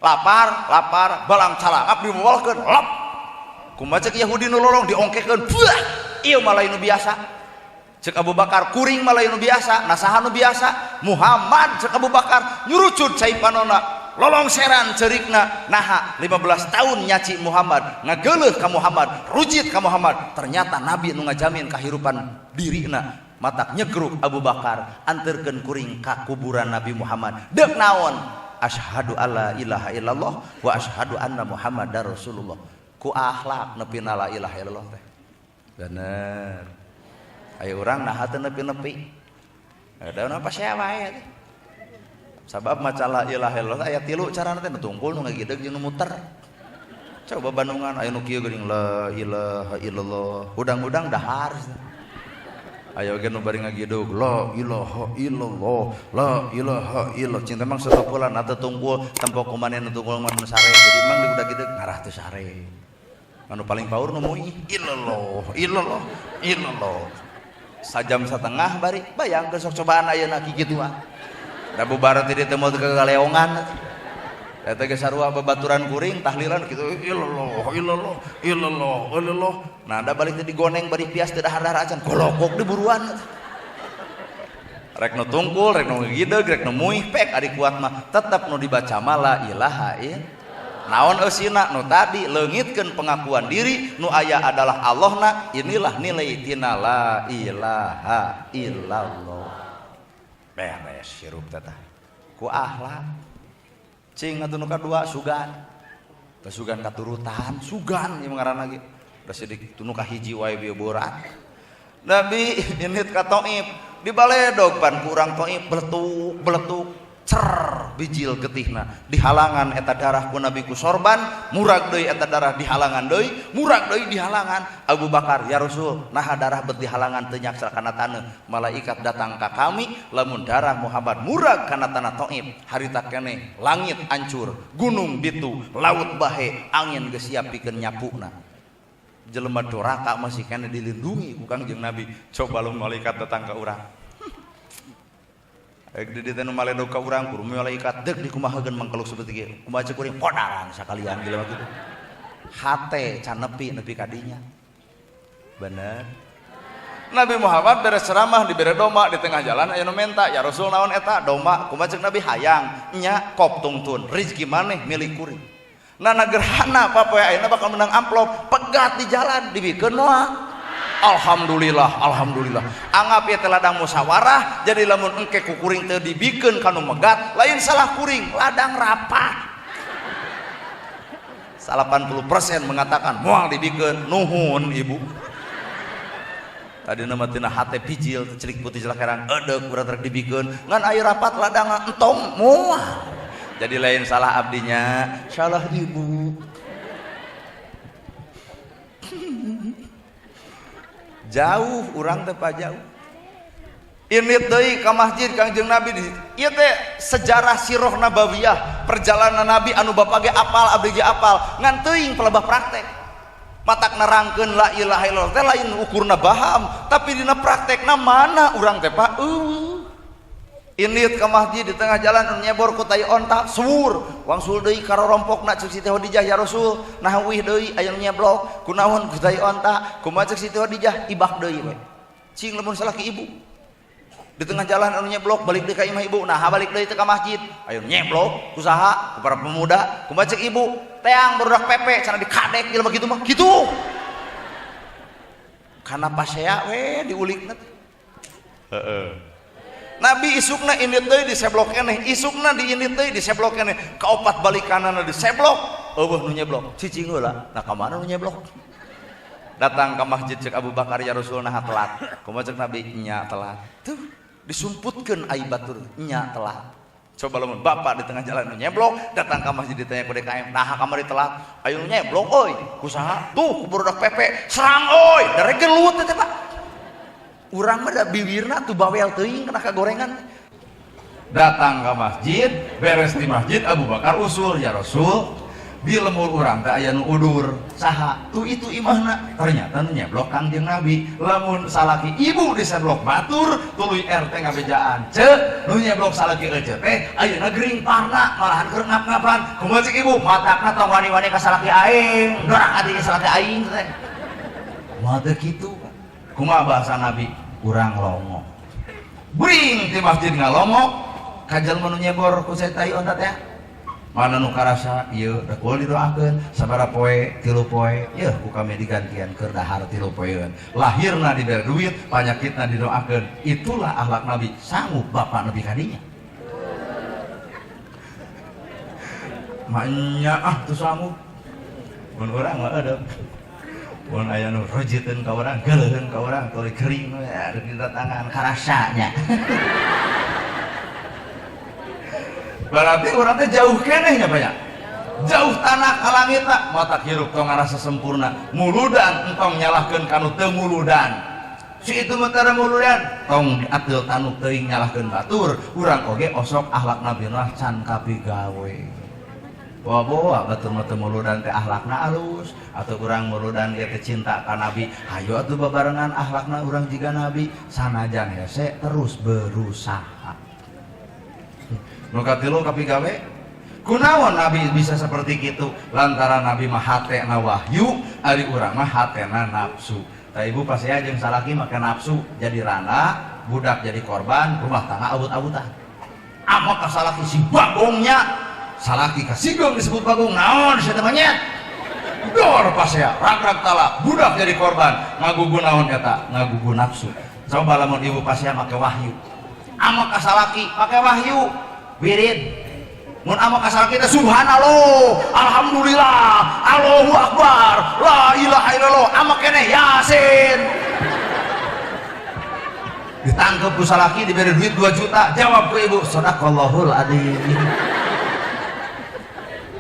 lapar balang calangap dimualkeun lop kumaha cek Yahudi nu lolong diongkekeun buah ieu mah lain nu biasa cek Abu Bakar kuring mah lain nu biasa nasaha nu biasa Muhammad cek Abu Bakar nyurucut cai panonna lolong seran cerikna naha 15 tahun nyaci Muhammad ngageuleuh ka Muhammad rujit ka Muhammad ternyata Nabi nu ngajamin kahirupan dirina matak nyegruk Abu Bakar anterkeun kuring ka kuburan Nabi Muhammad deuk naon asyhadu alla ilaha illallah wa asyhadu anna Muhammadar Rasulullah ku akhlak nepina la ilaha illallah teh bener aya urang naha teu nepi-nepi ada apa sia wae sabab maca la ilaha illallah aya 3 carana teh nu tungkul nu ngagideug jeung nu muter coba bandungan aya nu kieu geuning la ilaha illallah udang-udang dahar ayo ge nu bari ngagidug la ilaha illallah la ilaha illallah cinta mang satopulan atuh tungkul tempo kumanen nu tungkul mah nu sare jadi mang di udah gideg ngarah teu sare anu paling paur nu muih illallah sajam satengah bari bayangkeun sok cobaan ayeuna kikituan da bubar teh dieu teh moal kegaleongan eta ge sarua babaturan kuring tahlilan kitu illallah nah da balik teh digoneng bari pias teh dahar-dahar acan kolokok di buruan rek nu tungkul rek nu ngideg rek nu muih pek ari kuat mah tetep nu dibaca mah la ilaha illallah naon eusina nu tadi leungitkeun pengakuan diri nu aya adalah Allahna inilah nilai tina la ilaha illallah beres hirup teh ku akhlak cing atuh nu kadua sugan katurutan sugan ieu ngaranna ge da sidik tunu ka hiji wae bieu borat Nabi init ka Thaif dibaledog pan ku urang Thaif beletuk bijil getihna di halangan eta darah ku Nabi ku sorban, murag deui eta darah di halangan deui, murag deui di halangan. Abu Bakar, ya Rasul, naha darah bet di halangan teu nyaksar kana taneuh. Malaikat datang ka kami, lamun darah Muhammad murag kana tanah Thaif, harita keneh langit hancur, gunung bitu, laut bahe, angin geus siap pikeun nyapuna. Jelema doraka masih keneh dilindungi ku Kangjeng Nabi. Coba lu malaikat datang ka urang. Di tenu maledog ka urang kudu malaikat deuk dikumahageun mangkaluk seperti kieu. Kumaha ceuk kuring podaran sakalian gila kitu. Hate can nepi ka dinya. Bener. Nabi Muhammad beres ceramah dibere doma di tengah jalan aya nu menta, ya Rasul naon eta? Doma. Kumaha ceuk Nabi hayang nya kop tungtun, rezeki maneh milik kuring. Nana gerhana papoe ayeuna bakal menang amplop, pegat di jalan dibikeun moal. Alhamdulillah, alhamdulillah. Anggap ya ladang musyawarah, jadi lamun engke ku kuring teu dibikeun kanu megat, lain salah kuring, ladang rapat. 80% mengatakan moal dibikeun, nuhun ibu. Tadi nama tina hate bijil, celik putih celah kerang, edeuk urang rek dibikeun, ngan aya rapat ladang entong moal. Jadi lain salah abdinya, salah ibu. Jauh urang teh jauh. Ini deui ka masjid Kangjeng Nabi di ieu teh sejarah sirah nabawiyah, perjalanan Nabi anu bapa ge apal abdi ge apal, ngan teuing pelebah praktek. Matak nerangkeun la ilaha illallah teh lain ukurna baham, tapi dina praktekna mana urang teh Pak? Init ka masjid di tengah jalan nyebor ku tai onta suwur wangsul deui karorompokna ceuk Siti Khadijah, ya Rasul nah wih deui aya nyeblok kunaon ku tai onta kumaha ceuk Siti Khadijah ibak deui we cing lamun salah ki ibu di tengah jalan anu nyeblok balik deui ka imah ibu nah balik deui teh ka masjid aya nyeblok usaha ku para pemuda kumaha ceuk ibu teang barudak pepe cenah dikadek jelema kitu mah kitu kana pasea we diulikna heeh. Nabi isukna indit deui diseblok keneh, isukna di indit deui diseblok keneh, kaopat balik kananna diseblok, eueuh nu nyeblok, cicing heula. Nah ka mana nu nyeblok? Datang ka masjid cek Abu Bakar, ya Rasul nah telat. Kumaha cek Nabi? Nya telat. Tuh disumputkeun ai batur, nya telat. Coba lamun bapak di tengah jalan nu nyeblok, datang ka masjid ditanya ku DKM, nah kamari telat. Aya nu nyeblok euy, kusaha? Tuh ku burudak pepe, serang euy, daregeun luwet teh Pak. Urang mah da bibirna tuh bawel teuing kena kagorengan. Datang ke masjid, beres di masjid Abu Bakar usul, ya Rasul, di lemur urang teh aya nu udur. Saha? Tuh itu imahna. Ternyata nu nyeblok Kangjeng Nabi. Lamun salaki ibu diseblok batur, tuluy RT ngabejaan. Ceuk, nu nyeblok salaki ece teh ayeuna gering parna, malahan keur ngap-ngapan. Kumaha ceuk ibu? Matakna tong wani-wani ka salaki aing, dorak adi salaki aing teh. Moal teh kitu. Kumaha bahasa Nabi? Urang longok. Bring di masjid ngalongok, kajal manu nyebor ku tai onta teh. Mana nu karasa ieu da kul didoakeun sabaraha poe 3 poe, yeuh ku kami digantian keur dahar 3 poeun. Lahirna dibere duit, panyakitna didoakeun. Itulah akhlak Nabi, sanggup bapak Nabi kadinya. Maknya tuh sanggup. Mun urang mah eueuh. Mun aya nu rojiteun ka urang, geuleuheun ka urang, tuluy kering we ada di tangan karasanya. Berarti urang teh jauh keneh nya banyak. Jauh tanah ka langitna, mata hirup tong ngarasa sempurna. Muludan entong nyalahkeun kanu teu muludan. Si itu mah tara muludan, tong ateul tanu teuing nyalahkeun batur. Urang oge osok akhlak Nabi mah can kapigawe. Bawa batur mah teu muludan teh akhlakna alus atau urang muludan ieu teh cinta ka Nabi. Hayu atuh babarengan akhlakna urang jiga Nabi, sanajan hese terus berusaha. Nu katilu kapigawe kunaon Nabi bisa seperti kitu? Lantaran Nabi mah hatena wahyu, ari urang mah hatena nafsu. Tah ibu pas ya jeung salaki make nafsu jadi rana, budak jadi korban, rumah tangga abut-abutan. Amok ka salaki si bagongnya salaki kasigong disebut bagong naon sia teh manyet dor pas ya rak-rak talak budak jadi korban ngagugu naon eta ngagugu nafsu. Coba lamun ibu pas ya make wahyu amok ka salaki make wahyu wirid mun amok ka salaki teh subhanallah alhamdulillah Allahu akbar la ilaha illallah amok keneh yasin ditangkep ku salaki diberi duit 2 juta, jawab ku ibu sadaqallahul adzim.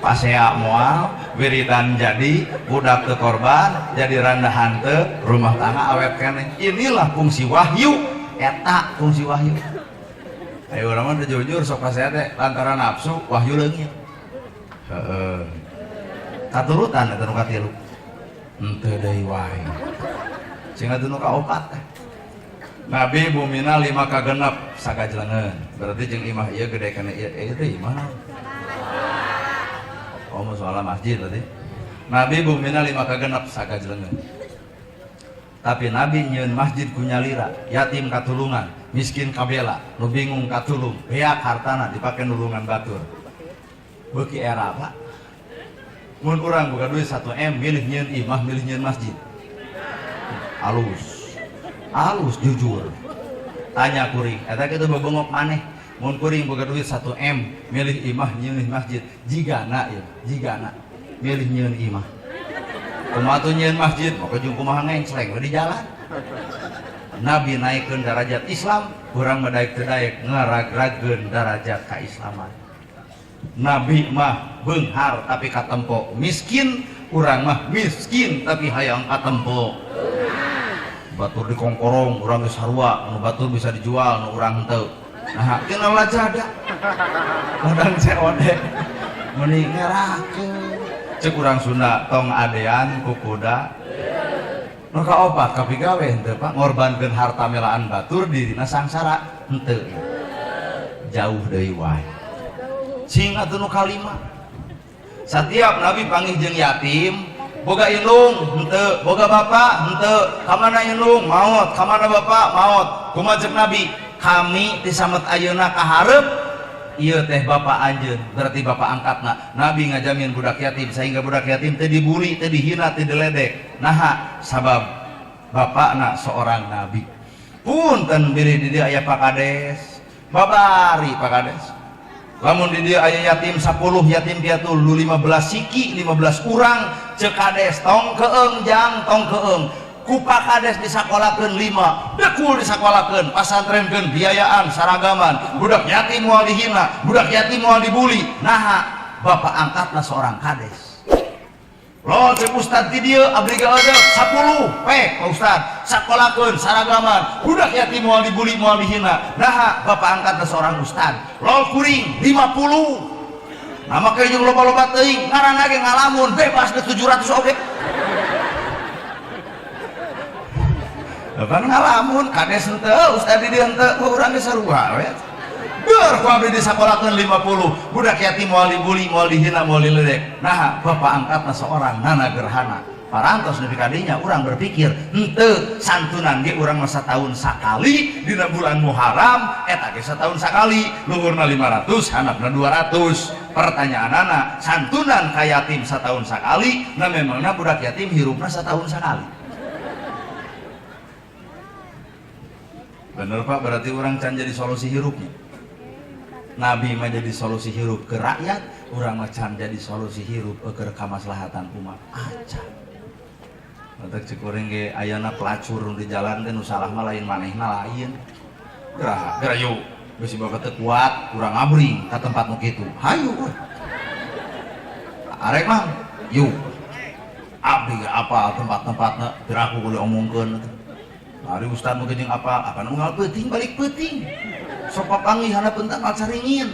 Pasea moal wiridan jadi budak teu korban, jadi randahan teu rumah tangga awet keneh. Inilah fungsi wahyu, eta fungsi wahyu. Ayo urang mah jujur sok pasea teh lantaran nafsu wahyu leungit. Heeh. Katurutan eta nu katilu. Henteu deui wae. Sing atuh nu kaopat teh. Nabi bumina 5 ka genep sakajlengeun. Berarti jeung imah ieu gede kana ieu teh imah. Oh musola masjid tadi. Nabi bumina 5 ka genep sakajlengeun. Tapi Nabi nyieun masjid ku nyalira, yatim katulungan, miskin kabela, nu bingung katulung, beak hartana dipake nulungan batur. Beuki era Pak. Mun urang boga duit 1 M milih nyieun imah, milih nyieun masjid. Alus jujur. Tanya kuring, eta kitu bebengok maneh. Mun kuring boga duit 1 M milih imah nyieun masjid, jigana ya, jigana milih nyieun imah. Kumaha tuh nyieun masjid, maka jeung kumaha ngencleng di jalan. Nabi naikkeun derajat Islam, urang mah daek-daek ngaragragkeun derajat kaislaman. Nabi mah beunghar tapi katempo miskin, urang mah miskin tapi hayang katempo. Batur di kongkorong, urang geus sarua, nu batur bisa dijual, nu urang teu. Nah, tina lajada. Kadang COD. Mending ngerakeun. Cek urang Sunda tong adean ku kuda. Nu kaopat kapigawe henteu Pak ngorbankeun harta melaan batur dirina sangsara henteu. Jauh deui wae. Sing atuh nu kalima. Satiap Nabi panggih jeung yatim, boga indung henteu, boga bapak henteu, kamana indung maot, kamana bapak maot. Kumaha cek Nabi? Kami di samet ayeuna ka hareup ieu teh bapak anjeun, berarti bapak angkatna. Nabi ngajamin budak yatim sehingga budak yatim teu dibuli, teu dihina, teu diledek. Naha sabab bapakna seorang nabi. Punten biri di dieu aya pakades, babari pakades. Lamun di dieu aya yatim 10, yatim piatu 15 siki, 15 urang ceuk kades tong keung jang tong keung. Ku pakades disakolakeun 5, dekul disakolakeun, pasantrenkeun, biayaan, saragaman, budak yatim moal dihina, budak yatim moal dibuli. Nah, bapak angkatna seorang kades. Lo cek ustad di dieu abdi gaeudeuk 10, Pak ustad, sakolakeun, saragaman, budak yatim moal dibuli, moal dihina. Nah, bapak angkatna seorang ustad. Lo kuring 50. Nah, make jeung loba-loba teuing, ngaranna ge ngalamun bebas deh 700 oge. Kan ngalamun kades henteu ustad di dieu henteu urang ge sarua we. Beur ku abdi disakolakeun 50, budak yatim moal dibuli, moal dihina, moal diledek. Nah, bapak angkatna seorang nana gerhana. Parantos nepi ka dinya urang berpikir, henteu santunan ge urang mah satahun sakali dina bulan Muharram, eta ge satahun sakali, luhurna 500, handapna 200. Pertanyaanana, santunan ka yatim satahun sakali, na memangna budak yatim hirupna satahun sakali. Bener Pak, berarti orang can jadi solusi hirupnya. Nabi mah jadi solusi hirup ke rakyat, orang mah can jadi solusi hirup ke kamaslahatan umat aja. Matak cikuring ge ayana pelacur di jalan teh nu salah mah lain manehna lain. Gerah yuk, bisi bapak teu kuat, urang abring ka tempat nu kitu. Hayu we. Arek mah, yuk. Abdi ge apal tempat-tempatna, geura aku kudu omongkeun. Hari ustad mau gejeng apa nunggal peuting balik peuting sok papanggih hanapeun tanggal caringin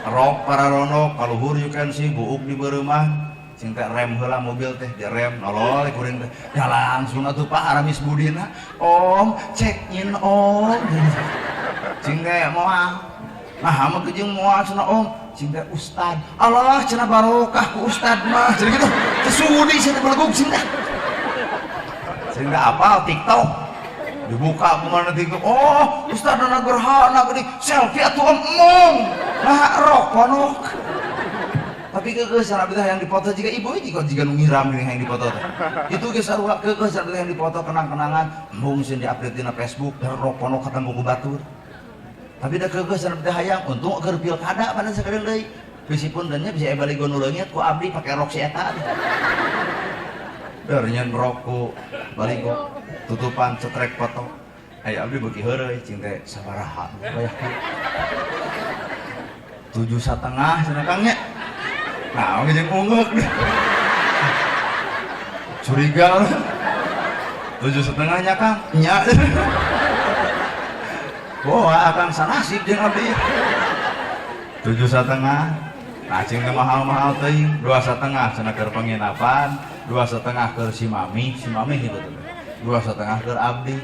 rok para ronok kaluhur you can see buuk di beureuman sing teh rem heula mobil teh direm nolol kuring teh ya langsung atuh Pak Aramis Budina om check in om sing teh moal nah mah gejeng moal cenah om sing teh ustad Allah cenah barokah ku ustad mah jadi gitu kesudi cenah belegug sing teh sehingga apal TikTok dibuka kemana TikTok oh ustad nana gerhana gini selfie atuh omong nah rok ponok tapi kegeus sarabita yang dipoto jika ibu jika ngiram yang dipoto itu geus sarua kegeus sarabita yang dipoto kenang-kenangan embung sieun di-update dina Facebook dan rok ponok katan buku batur tapi da kegeus sarabita hayang untung keur pilkada pada sakeureung deui bisipun dan nya bisa baligo nu leungit ku abdi pake rok si eta darnyan rok ku baligo tutupan cetrek foto aya abdi beuki heureuy cing teh sabaraha bayar 7,5 cenah Kang nya. Nah geus ungeuk curiga 7,5 nya Kang nya. Wah Kang sanasib jeung abdi 7,5. Nah cing teh mahal-mahal teuing 2,5 cenah keur penginapan, 2,5 keur si mami gitu teh. 2,5 keur abdi.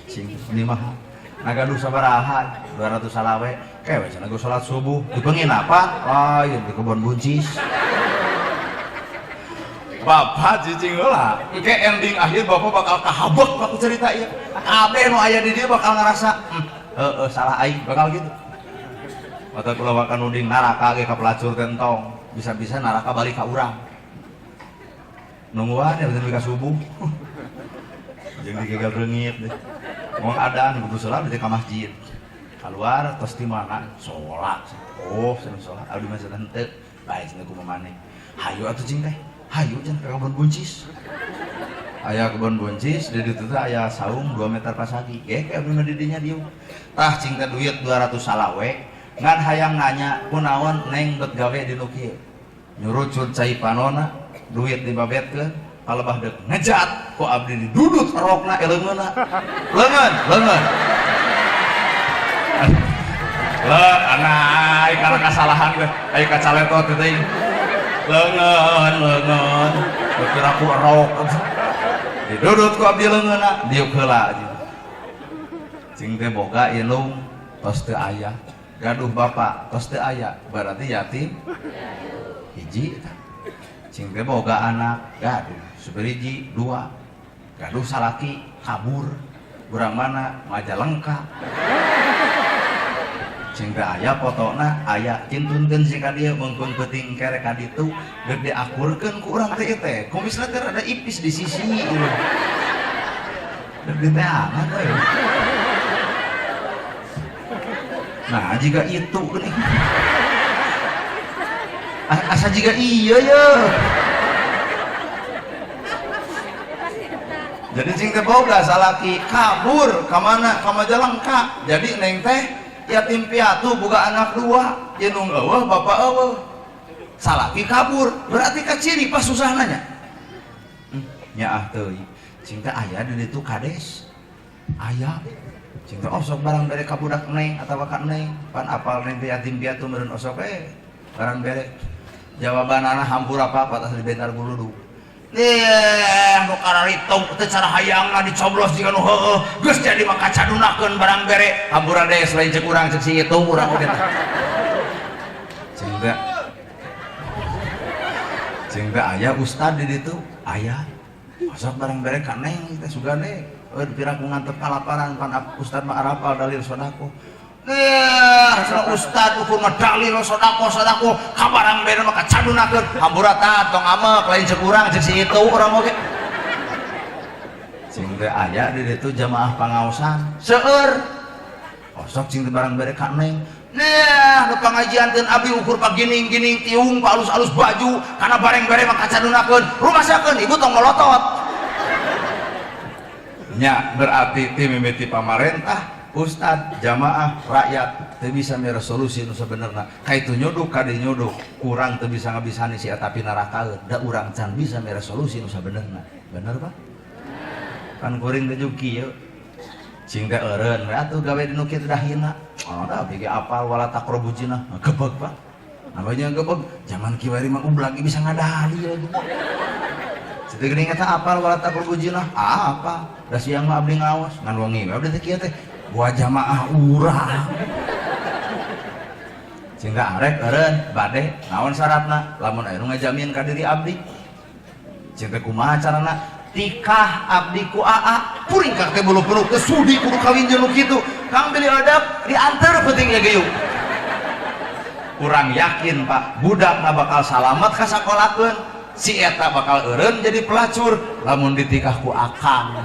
Cing ini mahal. Nah gaduh sabaraha 200 salawe kewe cenah geus salat subuh di penginapan lain di kebon buncis. Bapak cicing heula ke ending akhir bapak bakal kahabek aku cerita ieu. Kabeh nu aya di dieu bakal ngarasa salah aing bakal gitu. Mata kula makan uding naraka ge ka pelacur tentong, bisa-bisa naraka balik ka urang. Nungguan ya bener ka subuh. Jeung digegal reungit deh. Mau adaan kudu salat di ka masjid. Keluar tos di mana? Salat. Oh, seneng salat. Abdi mah cenah henteu. Bae cenah kumaha maneh. Hayu atuh cing teh. Hayu cenah ka kebon buncis. Aya kebon buncis di ditu teh aya saung 2 meter pasagi. Ge abdi mah di dinya dieu. Tah cing teh duit 200 salawe. Ngan hayang nanya kunaon neng bet gawe di nu kieu. Nyurucun cai panona, duit dibabetkeun, kalebah deuk ngejat ku abdi didudut rokna eleungeunna. Leungeun. Anai karena kesalahan teh, aya kacaletot teh teuing. Leungeun. Kira ku rok. Didudut ku abdi leungeunna, diuk heula. Cing teh boga indung tos teu aya. Gaduh bapak tos teu aya, berarti yatim. Hiji cing teh boga anak, gaduh saberiji 2. Gaduh salaki kabur. Urang mana Majalengka. Cing teh aya fotona, aya cintunkeun si ka dieu mengkeun peuting kere ka ditu geus diakurkeun ku urang teh teh. Kumisna teh rada ipis di sisi ieu. Deuk diteangan we. Nah jika itu gini asa jika iya ya jadi cing teh boga salaki kabur kamana ka Majalengka jadi neng teh yatim piatu boga anak 2 jenung eueuh bapak eueuh salaki kabur berarti ka ciri pas susah nanya nyaah teuing cing teh aya di ditu kades aya cinta osok barang bere ka budak neng atawa ka neng pan apal neng teh yatim piatu meureun osok barang bere jawabanana hampur apa-apa tas dibentar buludu nu kararitung teh cara hayangna dicoblos jika nu heueuh geus jadi maka cadunakeun barang bere hampura deui selain cek urang cek si itu urang oge teh cinta aya ustad di ditu aya osok barang bere ka neng teh sugane pirang ku ngantep kalaparan pan ustad mah arapal dalil sodako asal ustad ukur dalil sodako kabarang bere mah kacadunakeun hambura tah tong amek lain cek urang cek si itu urang oge cing teh aya di ditu jamaah pangaosan seueur osok cing teh barang bere ka neng nu pangajiankeun abdi ukur pagining-gining tiung pa alus-alus baju kana bareng bere mah kacadunakeun rumasakeun ibu tong molotot nya berarti ti mimiti pamarentah ustad jamaah rakyat teu bisa meresolusi nu sabenerna kaitu nyodok kade nyodok kurang teu bisa ngabisani si eta pinarakaeun da urang can bisa meresolusi nu sabenerna bener Pak kan kuring teh juki yeuh cing teh eureun we atuh gawe di nu kieu teh dahina da bege apal wala taqrabu zina gebeg Pak namanya gebeg zaman kiwari mah ublagi bisa ngadali lagi Jadi gini kata apal wala taqrabu zina apa da siang mah abdi ngaos ngan wengi abdi teh kieu teh buah jamaah urang sehingga arek eureun bade naon syaratna lamun aya nu ngajamin ka diri abdi cinta kumaha carana tikah abdi ku aa puring ka teh bulu-bulu teh sudi kudu kawin jeung nu kitu kang beli adab diantar penting ya geuh kurang yakin Pak budak na bakal salamet ka sakolakeun si eta bakal eureun jadi pelacur lamun ditikah ku akang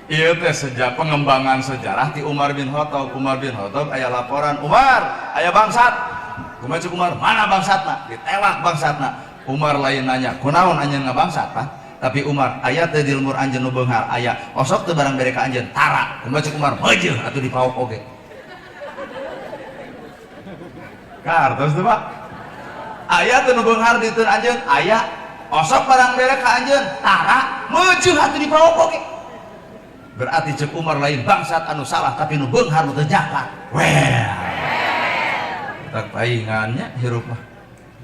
ieu teh sejak pengembangan sejarah ti Umar bin Khattab aya laporan Umar aya bangsat kumaha cek Umar mana bangsatna ditewak bangsatna Umar lain nanya kunaon anjeun ngabangsat Pak tapi Umar aya teh di lemur anjeun nu beunghar aya osok teu barang bere ka anjeun tara kumaha cek Umar heuh atuh dipaok oge kartos teh Pak aya teh nu beunghar diteun anjeun aya osok barang bere ka anjeun tara meujuh atuh dipaok oge berarti cek Umar lain bangsat anu salah tapi nu beunghar nu teu jakat weh tak paingannya hirup mah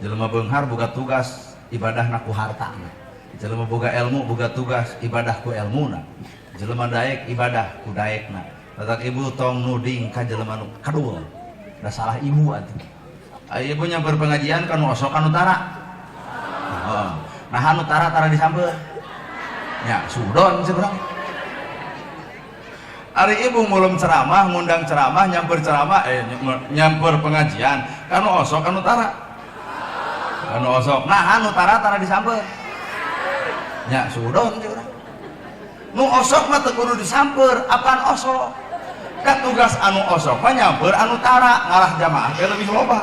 jelema beunghar boga tugas ibadahna ku hartana jelema boga ilmu boga tugas ibadah ku ilmuna jelema daek ibadah ku daekna tatak ibu tong nuding ka jelema nu kadul da salah ibu atuh aya ibu nya berpengajian kan osok anu tara nah anu tara disambeun nya sudon seberang ari ibu mulum ceramah ngundang ceramah nyamper ceramah nyamper pengajian kanu osok anu tara anu osok nah anu tara disamper nya sudon juga nu osok mah teu kudu disamper apaan osok da tugas anu osok mah nyamper anu tara ngalah jamaah teh lebih loba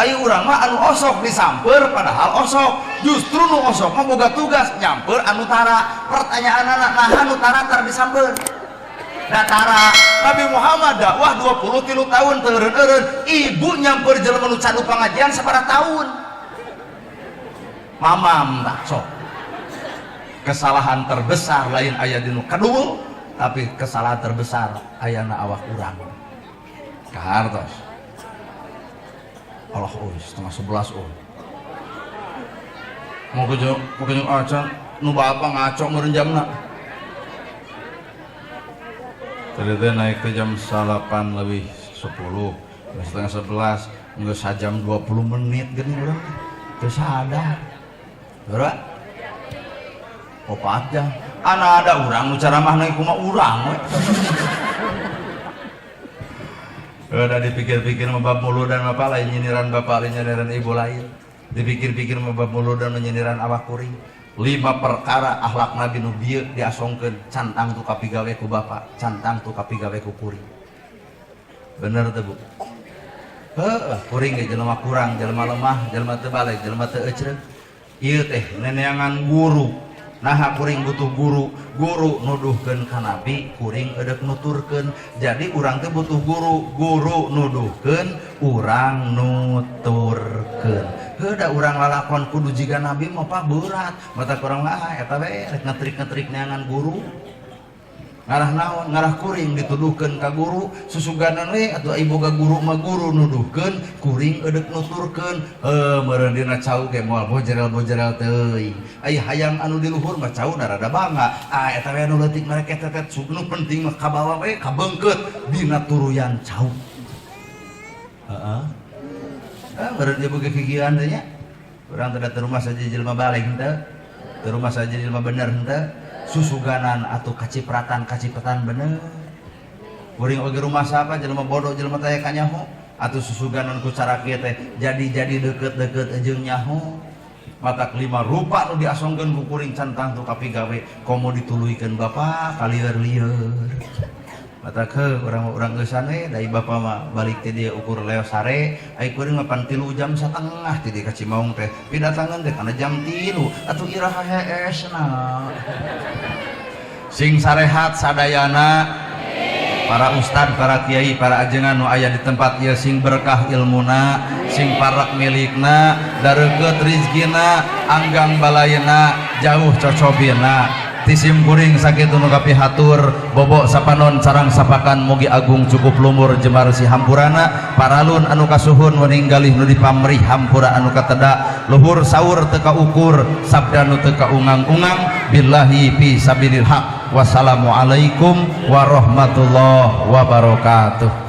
ayo urang mah anu osok disamper padahal osok justru nu osok mah boga tugas nyamper anu tara pertanyaanna nah anu tara disamper datara Nabi Muhammad dakwah 23 tahun teureun-eureun ibu nyamper jelema nu candu pangajian sabaraha tahun mamam tak sok kesalahan terbesar lain aya di nu kadul tapi kesalahan terbesar aya na awak urang kahartos Allah setengah 11 mau kejung acan nu bapak ngaco meureun jamna tadi naik ke jam 8 lebih 10 setengah 11 nggak sajam 20 menit gini orang terus sadar berat opat jam anak ada orang nu ceramah naik kuma urang udah dipikir-pikir membab mulu dan apa lain nyindiran bapak lain nyindiran ibu lain dipikir-pikir membab mulu dan nyindiran awak kuring 5 perkara akhlak Nabi nu bieu diasongkeun cantang tu kapigawe ku bapak cantang tu kapigawe ku kuring bener teh Bu kuring ge jelema kurang jelema lemah jelema teu balik jelema teu ecreug ieu teh neneangan guru nah kuring butuh guru nuduhkeun ka Nabi kuring eudeuh nuturkeun jadi urang teh butuh guru nuduhkeun urang nuturkeun heuda urang lalakon kudu jiga Nabi mah pak berat mata kurang mah eta bae rek ngetrik neangan guru ngarah naon ngarah kuring dituduhkeun ka guru susuganan we atuh ai boga guru mah guru nuduhkeun kuring eudeuh nuturkeun meureun dina cau ge moal bojerel teuing ai hayang anu di luhur mah cau rada bangga eta we anu leutik mereka tetet nu penting mah ka bawah we kabeungkeut dina turuyan cau meureun ieu boga gigian teh nya urang teh da rumah saja jelema balik henteu teu rumah saja jelema bener henteu susuganan atau kacipratan bener kuring oge rumah siapa jelema bodoh jelema teh ka nyaho atuh susuganan ku cara kieu teh jadi deket jeung nyaho mata 5 rupa nu diasongkeun ku kuring cantang tu kapigawe komo dituluykeun bapak kalieur-lieur mata ke urang eusan we dari bapak mah balik teh dia ukur leo sare ai kuring mah pan 3 jam setengah ti di ka Cimaung teh pidatangan teh kana jam 3 atuh iraha heesna sing sarehat sadayana para ustad para kiai para ajengan nu aya di tempat ieu sing berkah ilmuna sing parak milikna dareukeut rizkina anggang balayena jauh cocobina tisim kuring sakitu nu kapihatur bobok sapanon sareng sapakan mugi agung cukup lumur jemar si hampurana paralun anu kasuhun meninggalih nu dipamrih hampura anu kateda luhur saur teu kaukur sabda nu teu kaungang-ungang billahi fi sabilil haq wassalamualaikum warahmatullahi wabarakatuh.